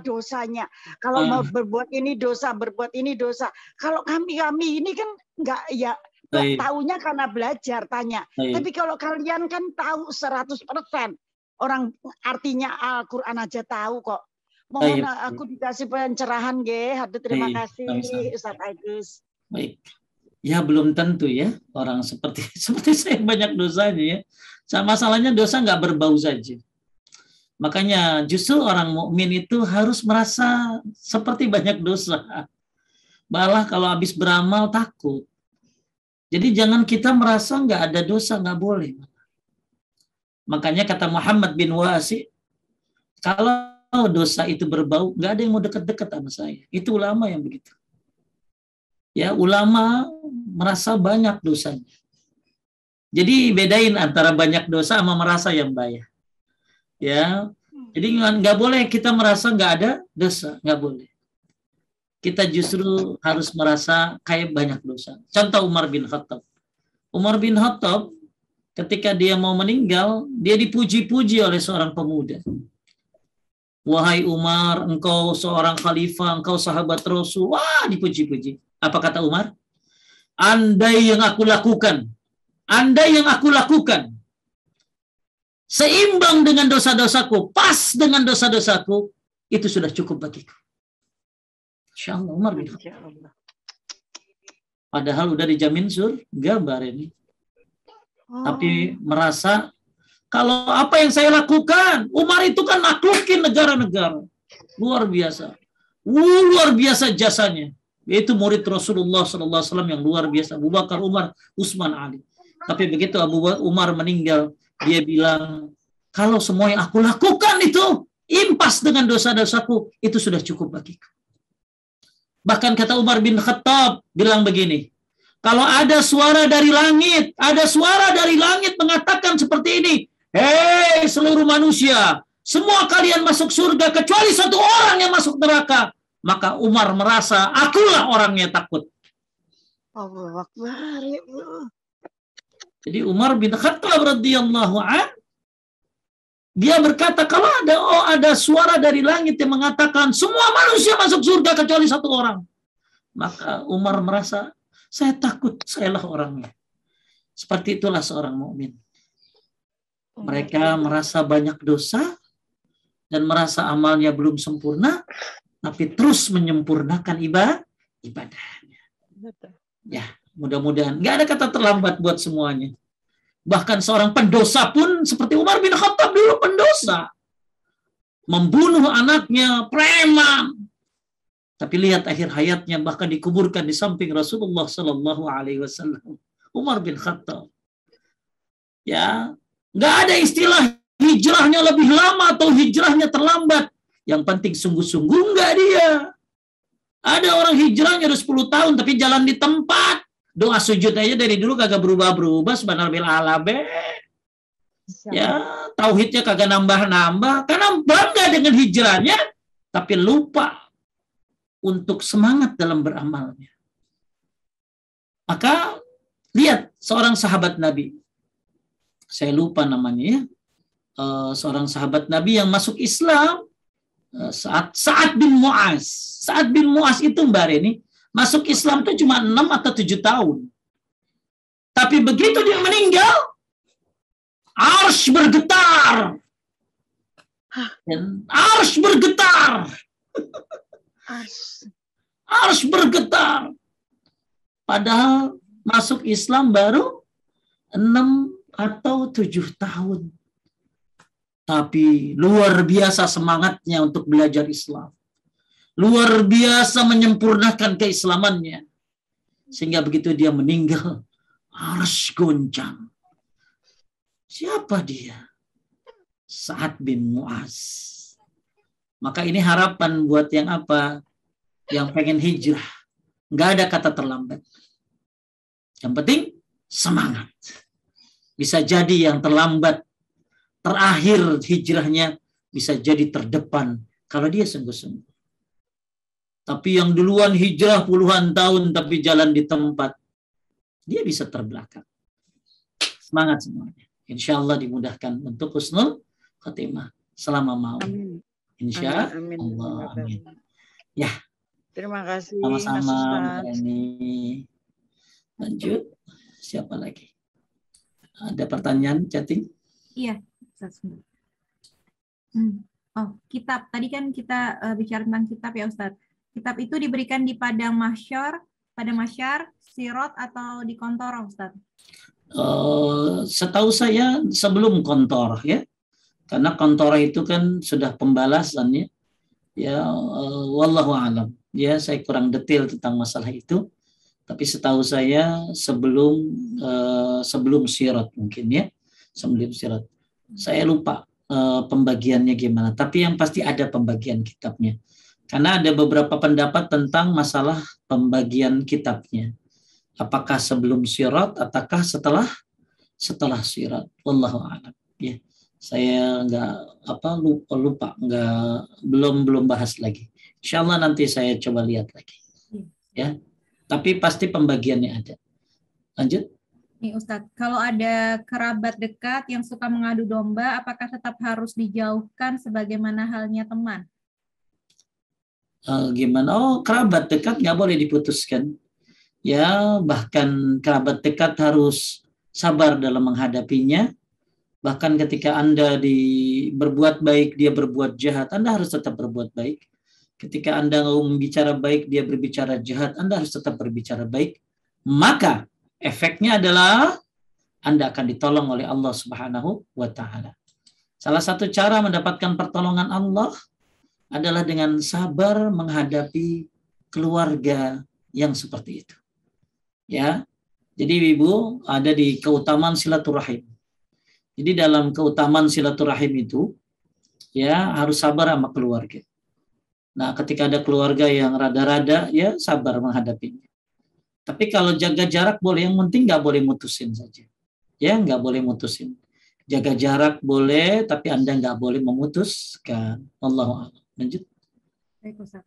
dosanya. Kalau mau berbuat ini dosa, berbuat ini dosa. Kalau kami ini kan nggak ya. Taunya karena belajar tanya. Tapi kalau kalian kan tahu 100%. Orang artinya Al-Quran aja tahu kok. Mohon aku dikasih pencerahan, terima kasih Ustaz Agus. Baik. Ya belum tentu ya orang seperti saya banyak dosanya ya. Masalahnya dosa nggak berbau saja. Makanya justru orang mukmin itu harus merasa seperti banyak dosa. Malah kalau habis beramal takut. Jadi jangan kita merasa nggak ada dosa, nggak boleh. Makanya kata Muhammad bin Wasi, kalau dosa itu berbau, nggak ada yang mau dekat-dekat sama saya. Itu ulama yang begitu. Ya, ulama merasa banyak dosanya. Jadi bedain antara banyak dosa sama merasa yang banyak. Ya, jadi nggak boleh kita merasa nggak ada dosa, nggak boleh. Kita justru harus merasa kayak banyak dosa. Contoh Umar bin Khattab. Umar bin Khattab ketika dia mau meninggal, dia dipuji-puji oleh seorang pemuda. Wahai Umar, engkau seorang khalifah, engkau sahabat Rasul. Wah, dipuji-puji. Apa kata Umar? Andai yang aku lakukan seimbang dengan dosa-dosaku, pas dengan dosa-dosaku, itu sudah cukup bagiku. Insya Allah Umar bin Khattab. Padahal udah dijamin surga ini. Tapi merasa kalau apa yang saya lakukan, Umar itu kan naklukin negara-negara. Luar biasa jasanya. Yaitu murid Rasulullah SAW yang luar biasa. Abu Bakar, Umar, Utsman, Ali. Tapi begitu Umar meninggal, dia bilang, kalau semua yang aku lakukan itu impas dengan dosa-dosaku, itu sudah cukup bagiku. Bahkan kata Umar bin Khattab bilang begini, kalau ada suara dari langit mengatakan seperti ini, hei seluruh manusia, semua kalian masuk surga kecuali satu orang yang masuk neraka. Maka Umar merasa, akulah orang yang takut. Allahu Akbar. Jadi Umar bin Khattab radhiyallahu an, dia berkata, kalau ada suara dari langit yang mengatakan semua manusia masuk surga kecuali satu orang, maka Umar merasa, saya takut, sayalah orangnya. Seperti itulah seorang mukmin. Mereka merasa banyak dosa dan merasa amalnya belum sempurna, tapi terus menyempurnakan ibadahnya. Ya, mudah-mudahan nggak ada kata terlambat buat semuanya. Bahkan seorang pendosa pun seperti Umar bin Khattab dulu pendosa, membunuh anaknya, preman. Tapi lihat akhir hayatnya bahkan dikuburkan di samping Rasulullah Sallallahu Alaihi Wasallam. Umar bin Khattab. Ya, nggak ada istilah hijrahnya lebih lama atau hijrahnya terlambat. Yang penting sungguh-sungguh enggak dia. Ada orang hijrahnya udah 10 tahun tapi jalan di tempat. Doa sujud aja dari dulu kagak berubah-berubah. Subhanallah alabe. Ya, tauhidnya kagak nambah-nambah. Karena bangga dengan hijrahnya, tapi lupa untuk semangat dalam beramalnya. Maka lihat seorang sahabat Nabi. Saya lupa namanya ya. Seorang sahabat Nabi yang masuk Islam. Sa'ad bin Mu'az. Sa'ad bin Mu'az itu Mbak Reni masuk Islam itu cuma 6 atau 7 tahun. Tapi begitu dia meninggal, arsy bergetar. Dan arsy bergetar. Arsy bergetar. Padahal masuk Islam baru 6 atau 7 tahun. Tapi luar biasa semangatnya untuk belajar Islam. Luar biasa menyempurnakan keislamannya. Sehingga begitu dia meninggal, arsy goncang. Siapa dia? Sa'ad bin Mu'az. Maka ini harapan buat yang apa? Yang pengen hijrah. Nggak ada kata terlambat. Yang penting semangat. Bisa jadi yang terlambat terakhir hijrahnya bisa jadi terdepan kalau dia sungguh-sungguh. Tapi yang duluan hijrah puluhan tahun tapi jalan di tempat, dia bisa terbelakang. Semangat semuanya. Insya Allah dimudahkan untuk husnul khatimah. selama mau. Amin. Insya Amin. Allah. Amin. Ya. Terima kasih Mas Sama-sama, Ustadz. Mbak Eni. Lanjut. Siapa lagi? Ada pertanyaan chatting? Iya. Oh, kitab. Tadi kan kita bicara tentang kitab ya Ustadz. Kitab itu diberikan di padang mahsyar, pada mahsyar, sirot atau di kontor Ustadz? Setahu saya sebelum kontor ya. Karena kontor itu kan sudah pembalasannya. Ya, wallahu alam. Ya, saya kurang detail tentang masalah itu. Tapi setahu saya sebelum sirat mungkin ya. Sebelum sirat. Saya lupa pembagiannya gimana. Tapi yang pasti ada pembagian kitabnya. Karena ada beberapa pendapat tentang masalah pembagian kitabnya. Apakah sebelum sirat ataukah setelah sirat? Wallahu a'lam. Ya, saya lupa belum bahas lagi. Insyaallah nanti saya coba lihat lagi. Ya, tapi pasti pembagiannya ada. Lanjut. Nih Ustadz, kalau ada kerabat dekat yang suka mengadu domba, apakah tetap harus dijauhkan sebagaimana halnya teman? Gimana? Oh, kerabat dekat nggak boleh diputuskan. Ya, bahkan kerabat dekat harus sabar dalam menghadapinya. Bahkan ketika Anda berbuat baik, dia berbuat jahat, Anda harus tetap berbuat baik. Ketika Anda membicara baik, dia berbicara jahat, Anda harus tetap berbicara baik. Maka efeknya adalah Anda akan ditolong oleh Allah Subhanahu wa Ta'ala. Salah satu cara mendapatkan pertolongan Allah adalah dengan sabar menghadapi keluarga yang seperti itu. Ya, jadi Ibu ada di keutamaan silaturahim. Jadi dalam keutamaan silaturahim itu, ya harus sabar sama keluarga. Nah, ketika ada keluarga yang rada-rada, ya sabar menghadapinya. Tapi kalau jaga jarak boleh, yang penting nggak boleh mutusin saja. Ya, nggak boleh mutusin. Jaga jarak boleh, tapi Anda nggak boleh memutuskan. Wallahu a'lam. Lanjut. Baik Ustaz.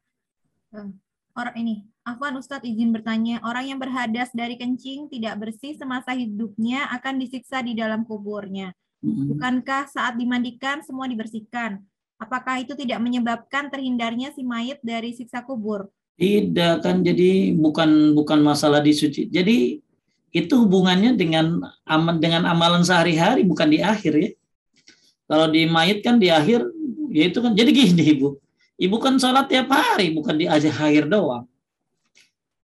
Orang ini, Afwan Ustadz izin bertanya, orang yang berhadas dari kencing tidak bersih semasa hidupnya akan disiksa di dalam kuburnya. Bukankah saat dimandikan semua dibersihkan? Apakah itu tidak menyebabkan terhindarnya si mayit dari siksa kubur? Tidak kan, jadi bukan masalah disuci. Jadi itu hubungannya dengan amalan sehari-hari, bukan di akhir ya. Kalau di mayit kan di akhir, ya itu kan. Jadi gini Ibu kan sholat tiap hari, bukan di akhir doang.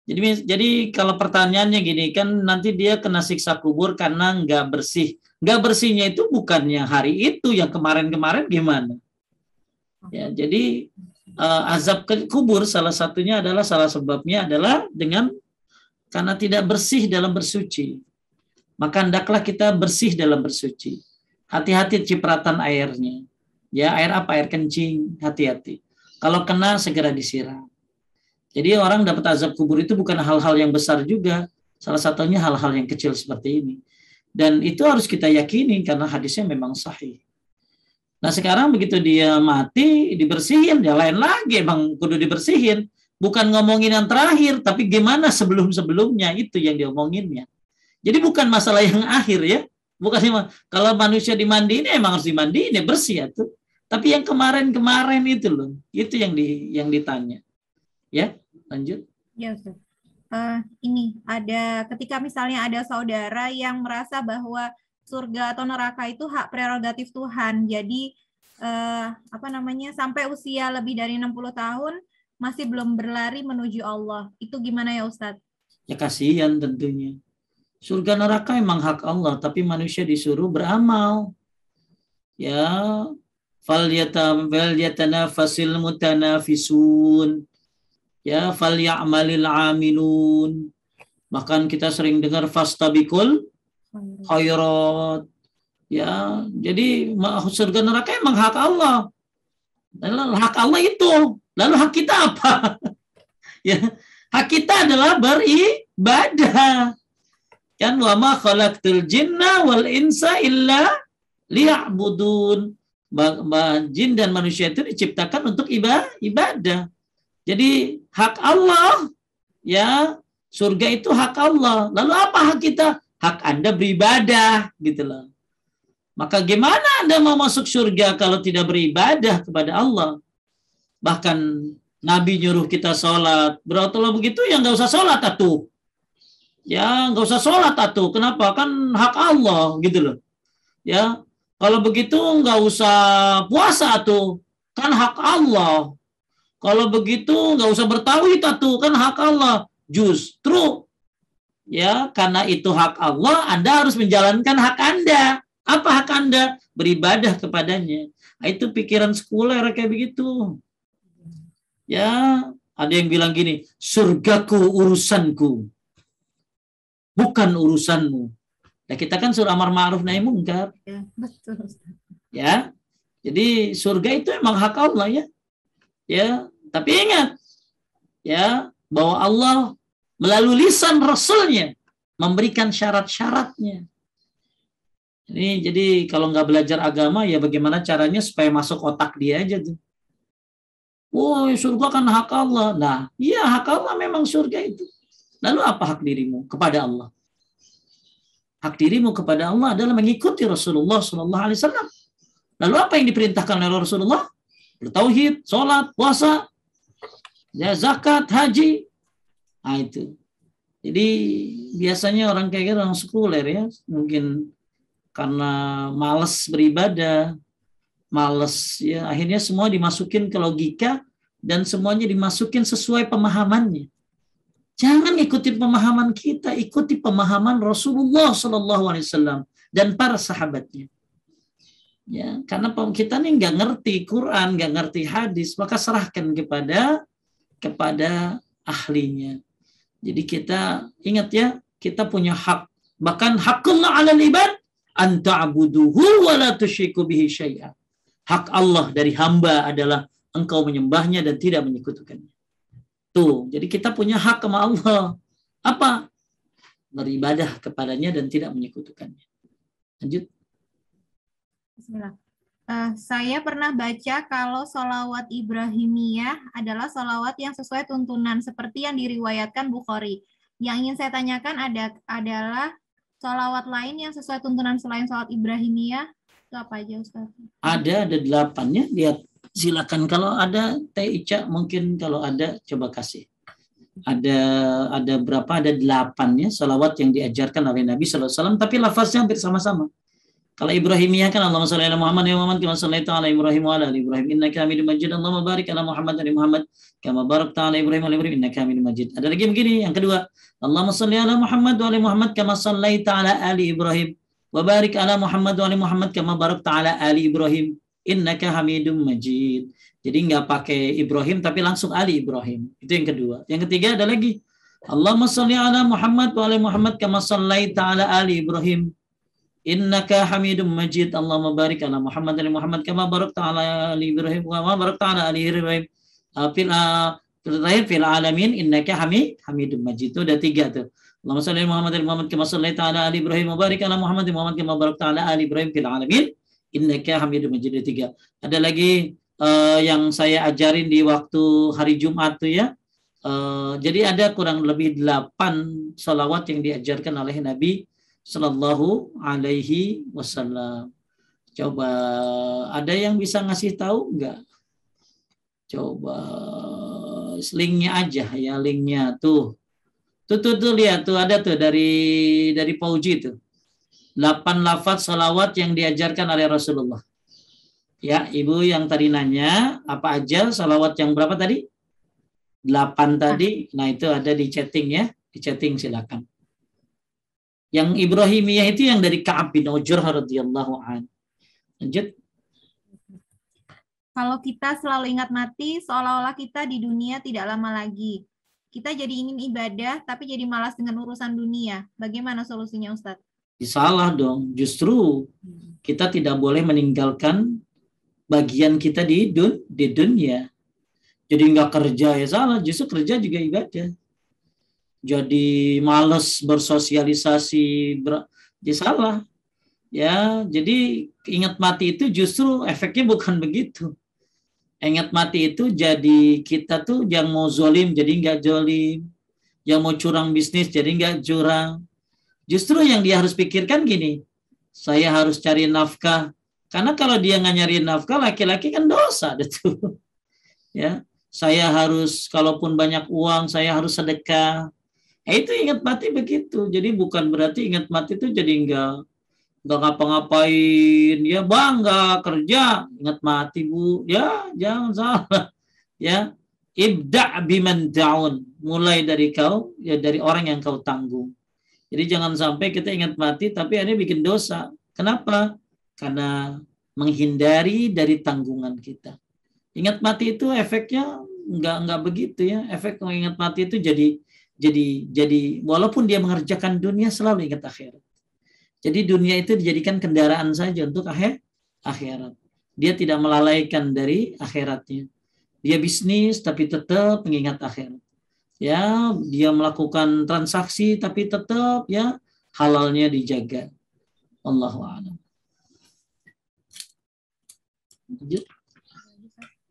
Jadi kalau pertanyaannya gini, kan nanti dia kena siksa kubur karena nggak bersih. Nggak bersihnya itu bukannya hari itu, yang kemarin-kemarin gimana? Ya, jadi azab kubur salah sebabnya adalah karena tidak bersih dalam bersuci. Maka hendaklah kita bersih dalam bersuci. Hati-hati cipratan airnya. Ya, air apa? Air kencing, hati-hati. Kalau kena segera disiram. Jadi orang dapat azab kubur itu bukan hal-hal yang besar juga. Salah satunya hal-hal yang kecil seperti ini. Dan itu harus kita yakini karena hadisnya memang sahih. Nah sekarang begitu dia mati, dibersihin, ya lain lagi, emang kudu dibersihin. Bukan ngomongin yang terakhir, tapi gimana sebelum-sebelumnya, itu yang diomonginnya. Jadi bukan masalah yang akhir ya. Bukan kalau manusia dimandiin, emang harus dimandiin, ya bersih ya tuh. Tapi yang kemarin-kemarin itu loh, itu yang ditanya. Ya, lanjut. Ya, Ustaz. Ini ada ketika misalnya ada saudara yang merasa bahwa surga atau neraka itu hak prerogatif Tuhan. Jadi sampai usia lebih dari 60 tahun masih belum berlari menuju Allah. Itu gimana ya Ustadz? Ya kasihan tentunya. Surga neraka emang hak Allah, tapi manusia disuruh beramal. Ya, falyatanafasil mutanafisun. Ya, falyamalil amilun. Bahkan kita sering dengar fastabikul khairat. Ya, jadi surga neraka emang hak Allah. Lalu hak Allah itu. Lalu hak kita apa? Ya, hak kita adalah beribadah. Kan wa ma khalaqtul jinna wal insa illa liya'budun. Jin dan manusia itu diciptakan untuk ibadah. Jadi hak Allah, ya surga itu hak Allah. Lalu apa hak kita? Hak Anda beribadah, gitu loh. Maka gimana Anda mau masuk surga kalau tidak beribadah kepada Allah? Bahkan Nabi nyuruh kita sholat. Berarti kalau begitu ya nggak usah sholat atuh. Ya nggak usah sholat atuh. Kenapa? Kan hak Allah gitu loh. Ya kalau begitu nggak usah puasa atuh. Kan hak Allah. Kalau begitu nggak usah bertauhid atuh. Kan hak Allah. Justru ya karena itu hak Allah, Anda harus menjalankan hak Anda. Apa hak Anda? Beribadah kepadanya. Nah, itu pikiran sekuler kayak begitu. Ya, ada yang bilang gini, surgaku urusanku, bukan urusanmu. Nah, kita kan suruh amar ma'ruf nahi mungkar. Ya, betul. Ya, jadi surga itu emang hak Allah ya. Ya, tapi ingat ya bahwa Allah melalui lisan Rasulnya memberikan syarat-syaratnya. Ini jadi kalau nggak belajar agama ya bagaimana caranya supaya masuk otak dia aja tuh. Oh surga kan hak Allah. Nah iya hak Allah memang surga itu. Lalu apa hak dirimu kepada Allah? Hak dirimu kepada Allah adalah mengikuti Rasulullah SAW. Lalu apa yang diperintahkan oleh Rasulullah? Bertauhid, sholat, puasa, ya, zakat, haji. Nah itu. Jadi biasanya orang kayak gitu orang sekuler ya mungkin karena malas beribadah, malas ya akhirnya semua dimasukin ke logika dan semuanya dimasukin sesuai pemahamannya. Jangan ikuti pemahaman kita, ikuti pemahaman Rasulullah SAW dan para sahabatnya. Ya, karena kita nih nggak ngerti Quran, nggak ngerti hadis, maka serahkan kepada ahlinya. Jadi kita ingat ya, kita punya hak, bahkan hakullah 'alal ibad an ta'buduhu wa la tusyriku bihi syai'a. Hak Allah dari hamba adalah engkau menyembahnya dan tidak menyekutukannya. Tuh, jadi kita punya hak sama Allah. Apa? Beribadah kepadanya dan tidak menyekutukannya. Lanjut. Bismillah. Saya pernah baca kalau sholawat Ibrahimiyah adalah sholawat yang sesuai tuntunan seperti yang diriwayatkan Bukhari. Yang ingin saya tanyakan adalah sholawat lain yang sesuai tuntunan selain sholawat Ibrahimiyah itu apa aja Ustaz? Ada 8 ya. Lihat silakan kalau ada Teh Ica mungkin kalau ada coba kasih. Ada berapa? Ada 8 ya sholawat yang diajarkan oleh Nabi SAW tapi lafaznya hampir sama-sama. Kalau Ibrahimiyah kan Allahumma shalli ala Muhammad wa Muhammad kama shallaita ala Ibrahim wa ala ali Ibrahim innaka Hamidum Majid. Allahumma barik ala Muhammad wa Muhammad kama barakta ala Ibrahim wa ala Ibrahim innaka Hamidum Majid. Ada lagi begini yang kedua. Allahumma shalli ala Muhammad wa ala Muhammad kama shallaita ala ali Ibrahim wa barik ala Muhammad wa ala Muhammad kama barakta ala ali Ibrahim innaka Hamidum Majid. Jadi enggak pakai Ibrahim tapi langsung ali Ibrahim. Itu yang kedua. Yang ketiga ada lagi. Allahumma shalli ala Muhammad wa ala Muhammad kama shallaita ala ali Ibrahim innaka Hamidum Majid. Allahumma barik ala Muhammad wa Muhammad kama barakta ala ali Ibrahim wa barakta ala ali Ibrahim fil alamin innaka Hamidum Majid. Itu ada 3 tuh. Allahumma shalli ala Muhammad wa Muhammad kama shallaita ala ali Ibrahim wa barik ala Muhammad wa Muhammad kama barakta ala ali Ibrahim fil alamin innaka Hamidum Majid. Ada 3. Ada lagi yang saya ajarin di waktu hari Jumat tuh ya. Jadi ada kurang lebih 8 sholawat yang diajarkan oleh Nabi Sallallahu Alaihi Wasallam. Coba ada yang bisa ngasih tahu enggak? Coba linknya aja ya, linknya tuh lihat tuh ada tuh dari Pauji tuh 8 lafaz salawat yang diajarkan oleh Rasulullah. Ya ibu yang tadi nanya apa aja salawat yang berapa tadi? 8 tadi. Nah itu ada di chatting ya, di chatting silakan. Yang Ibrahimiyah itu yang dari Ka'ab bin Ujrah radhiyallahu an. Lanjut. Kalau kita selalu ingat mati, seolah-olah kita di dunia tidak lama lagi. Kita jadi ingin ibadah, tapi jadi malas dengan urusan dunia. Bagaimana solusinya, Ustadz? Salah dong. Justru kita tidak boleh meninggalkan bagian kita di dunia. Jadi nggak kerja ya salah. Justru kerja juga ibadah. Jadi malas bersosialisasi, ya salah. Ya, jadi ingat mati itu justru efeknya bukan begitu. Ingat mati itu jadi kita tuh yang mau zolim jadi nggak zolim, yang mau curang bisnis jadi nggak curang. Justru yang dia harus pikirkan gini, saya harus cari nafkah. Karena kalau dia nggak nyari nafkah, laki-laki kan dosa itu. Ya, saya harus, kalaupun banyak uang, saya harus sedekah. Itu ingat mati begitu. Jadi bukan berarti ingat mati itu jadi nggak ngapa-ngapain. Ya bangga kerja, ingat mati Bu. Ya jangan salah. Ya, ibda' biman ta'un. Mulai dari kau, ya dari orang yang kau tanggung. Jadi jangan sampai kita ingat mati tapi ini bikin dosa. Kenapa? Karena menghindari dari tanggungan kita. Ingat mati itu efeknya enggak begitu ya. Efek mengingat mati itu jadi walaupun dia mengerjakan dunia selalu ingat akhirat. Jadi dunia itu dijadikan kendaraan saja untuk akhirat. Dia tidak melalaikan dari akhiratnya. Dia bisnis tapi tetap mengingat akhirat. Ya, dia melakukan transaksi tapi tetap ya halalnya dijaga. Allahu a'lam.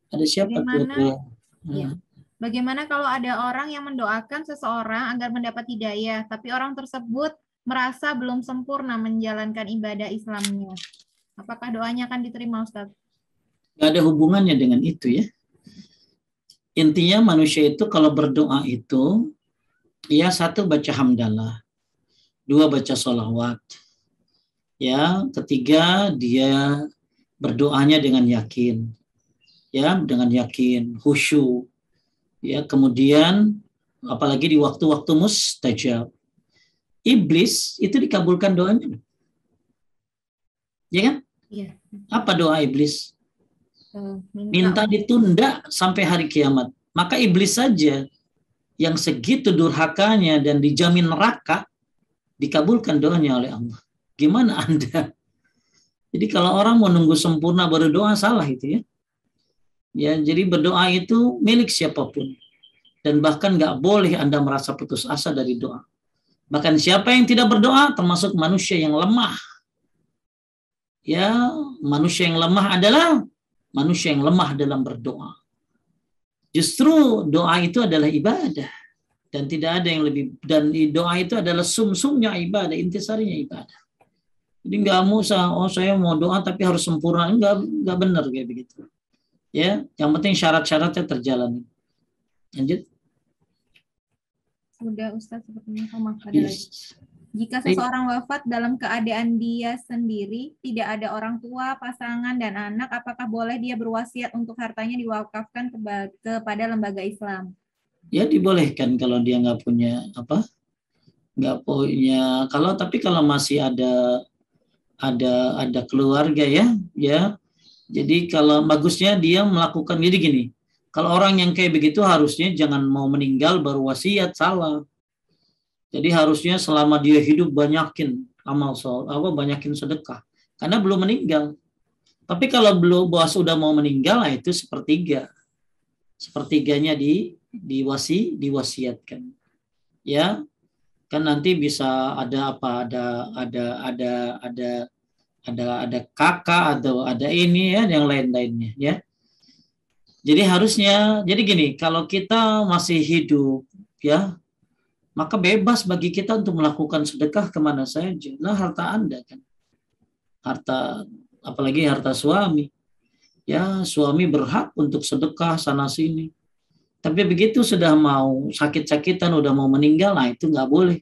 Ada siapa tuh? Ya. Bagaimana kalau ada orang yang mendoakan seseorang agar mendapat hidayah, tapi orang tersebut merasa belum sempurna menjalankan ibadah Islamnya? Apakah doanya akan diterima, Ustaz? Gak ada hubungannya dengan itu ya. Intinya manusia itu kalau berdoa itu, ya satu baca hamdalah, dua baca sholawat, ya ketiga dia berdoanya dengan yakin, ya dengan yakin, khusyuk, ya kemudian apalagi di waktu-waktu mustajab, iblis itu dikabulkan doanya, ya kan? Iya. Apa doa iblis? Minta ditunda sampai hari kiamat. Maka iblis saja yang segitu durhakanya dan dijamin neraka dikabulkan doanya oleh Allah. Gimana Anda? Jadi kalau orang mau nunggu sempurna baru doa, salah itu ya. Ya, jadi berdoa itu milik siapapun. Dan bahkan nggak boleh Anda merasa putus asa dari doa. Bahkan siapa yang tidak berdoa termasuk manusia yang lemah. Ya, manusia yang lemah adalah manusia yang lemah dalam berdoa. Justru doa itu adalah ibadah dan tidak ada yang lebih, dan doa itu adalah sumsumnya ibadah, intisarinya ibadah. Jadi nggak usah saya mau doa tapi harus sempurna, nggak benar kayak begitu. Ya, yang penting syarat-syaratnya terjalani. Lanjut. Sudah Ustaz sepertinya. Yes. Jika seseorang wafat dalam keadaan dia sendiri, tidak ada orang tua, pasangan, dan anak, apakah boleh dia berwasiat untuk hartanya diwakafkan kepada lembaga Islam? Ya dibolehkan kalau dia nggak punya tapi kalau masih ada keluarga ya. Jadi kalau bagusnya dia melakukan gini. Kalau orang yang kayak begitu harusnya jangan mau meninggal baru wasiat, salah. Jadi harusnya selama dia hidup banyakin banyakin sedekah. Karena belum meninggal. Tapi kalau sudah mau meninggal, nah itu sepertiga. Sepertiganya diwasiatkan. Ya. Kan nanti bisa ada kakak atau ada ini ya, yang lain-lainnya ya. Jadi harusnya, jadi gini, kalau kita masih hidup ya, maka bebas bagi kita untuk melakukan sedekah kemana saja. Nah, harta Anda kan. Apalagi harta suami. Ya, suami berhak untuk sedekah sana sini. Tapi begitu sudah mau sakit-sakitan, udah mau meninggal, nah itu nggak boleh.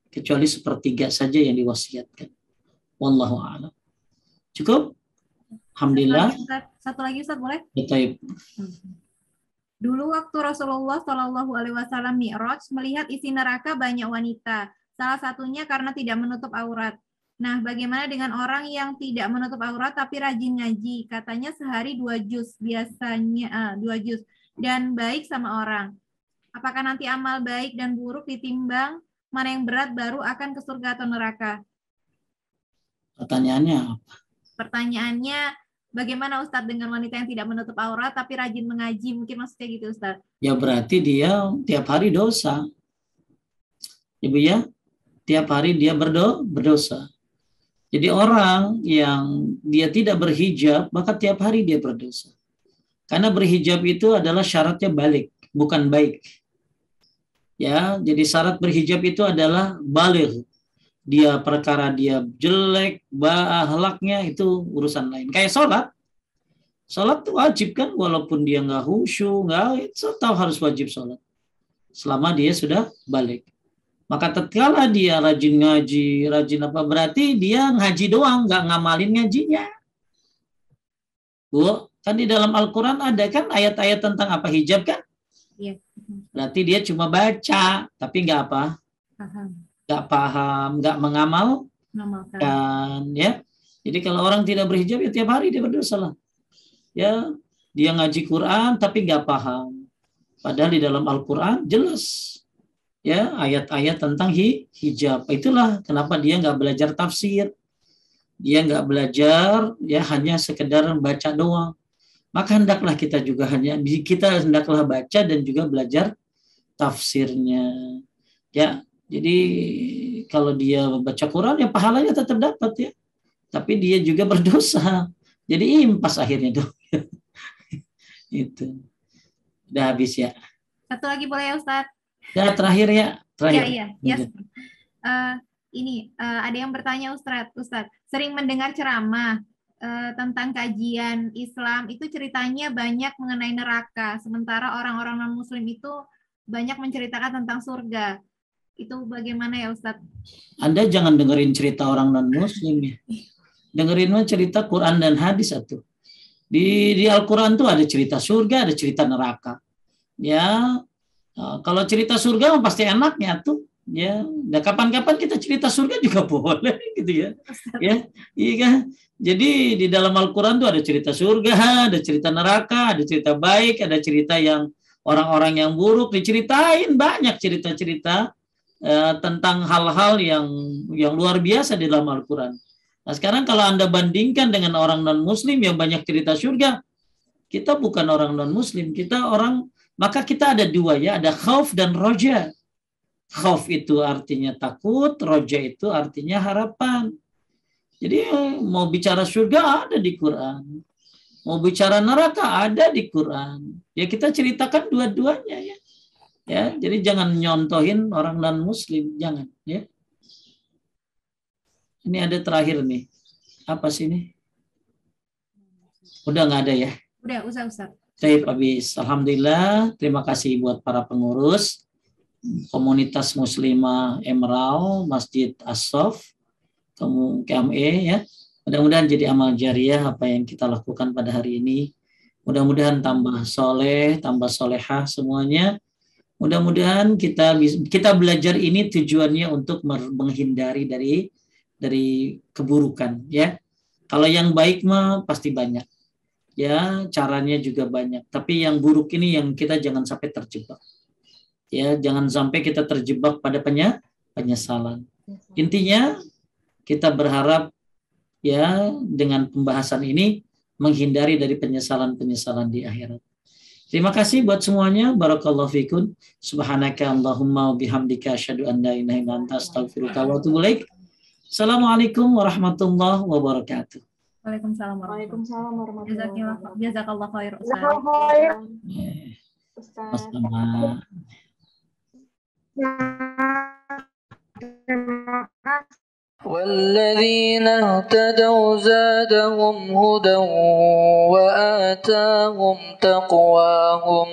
Kecuali sepertiga saja yang diwasiatkan. Wallahu a'lam. Cukup? Alhamdulillah. Satu lagi Ustaz, boleh? Betul. Dulu waktu Rasulullah Shallallahu Alaihi Wasallam Mi'raj melihat isi neraka banyak wanita, salah satunya karena tidak menutup aurat. Nah, bagaimana dengan orang yang tidak menutup aurat tapi rajin ngaji? Katanya sehari 2 juz, biasanya 2 juz, dan baik sama orang. Apakah nanti amal baik dan buruk ditimbang mana yang berat baru akan ke surga atau neraka? Pertanyaannya apa? Pertanyaannya, bagaimana Ustadz dengan wanita yang tidak menutup aurat tapi rajin mengaji? Mungkin maksudnya gitu Ustadz. Ya berarti dia tiap hari dosa. Ibu ya, tiap hari dia berdosa. Jadi orang yang dia tidak berhijab, maka tiap hari dia berdosa. Karena berhijab itu adalah syaratnya balik, bukan baik. Ya, jadi syarat berhijab itu adalah baligh. dia perkara dia jelek, akhlaknya itu urusan lain. Kayak sholat tuh wajib kan, walaupun dia nggak khusyuk, nggak, tahu harus wajib sholat selama dia sudah balik. Maka tatkala dia rajin ngaji, rajin apa, berarti dia ngaji doang, nggak ngamalin ngajinya. Bu, kan di dalam Al-Quran ada kan ayat-ayat tentang apa, hijab kan? Iya. Berarti dia cuma baca, tapi nggak apa? Nggak paham, nggak mengamal kan, ya. Jadi kalau orang tidak berhijab ya tiap hari dia berdosa lah. Ya, dia ngaji Quran tapi nggak paham. Padahal di dalam Al-Quran jelas ya ayat-ayat tentang hijab. Itulah kenapa dia nggak belajar tafsir. Dia nggak belajar, ya hanya sekedar baca doang. Maka hendaklah kita juga hendaklah baca dan juga belajar tafsirnya. Ya, jadi kalau dia baca Quran ya pahalanya tetap dapat ya. Tapi dia juga berdosa. Jadi impas akhirnya tuh. Itu. Udah habis ya. Satu lagi boleh ya Ustadz? Ya terakhir ya. Terakhir. Iya. Ini ada yang bertanya Ustadz, sering mendengar ceramah tentang kajian Islam itu ceritanya banyak mengenai neraka, sementara orang-orang non-Muslim itu banyak menceritakan tentang surga. Itu bagaimana ya Ustadz? Anda jangan dengerin cerita orang non-Muslim ya. Dengerin cerita Quran dan hadis itu. Di Al-Quran tuh ada cerita surga, ada cerita neraka. Ya, kalau cerita surga pasti enaknya tuh. Ya, nah kapan-kapan kita cerita surga juga boleh gitu ya. Ya, iya kan? Jadi di dalam Al-Quran tuh ada cerita surga, ada cerita neraka, ada cerita baik, ada cerita yang orang-orang yang buruk, diceritain banyak cerita-cerita tentang hal-hal yang luar biasa di dalam Al-Quran. Nah sekarang kalau Anda bandingkan dengan orang non-Muslim yang banyak cerita surga, kita bukan orang non-Muslim, maka kita ada dua ya, ada khauf dan roja. Khauf itu artinya takut, roja itu artinya harapan. Jadi mau bicara surga ada di Quran, mau bicara neraka ada di Quran. Ya kita ceritakan dua-duanya ya. Ya, jadi jangan nyontohin orang non-Muslim, jangan ya. Ini ada terakhir nih. Apa sih ini? Udah nggak ada ya? Udah, Ustaz. Baik, habis. Alhamdulillah. Terima kasih buat para pengurus komunitas Muslimah Emerald, Masjid As-Sof, KME ya. Mudah-mudahan jadi amal jariah apa yang kita lakukan pada hari ini. Mudah-mudahan tambah soleh, tambah solehah semuanya. Mudah-mudahan kita belajar ini tujuannya untuk menghindari dari keburukan ya. Kalau yang baik mah pasti banyak. Ya, caranya juga banyak. Tapi yang buruk ini yang kita jangan sampai terjebak. Ya, jangan sampai kita terjebak pada penyesalan. Intinya kita berharap ya dengan pembahasan ini menghindari dari penyesalan-penyesalan di akhirat. Terima kasih buat semuanya. Barakallahu fikum. Subhanaka Allahumma wa bihamdika asyhadu an la ilaha illa anta astaghfiruka wa atubu ilaik. Assalamualaikum warahmatullahi wabarakatuh. Waalaikumsalam warahmatullahi wabarakatuh. Jazakallahu khair Ustaz. Sama. والذين اهتدوا زادهم هدى وآتاهم تقواهم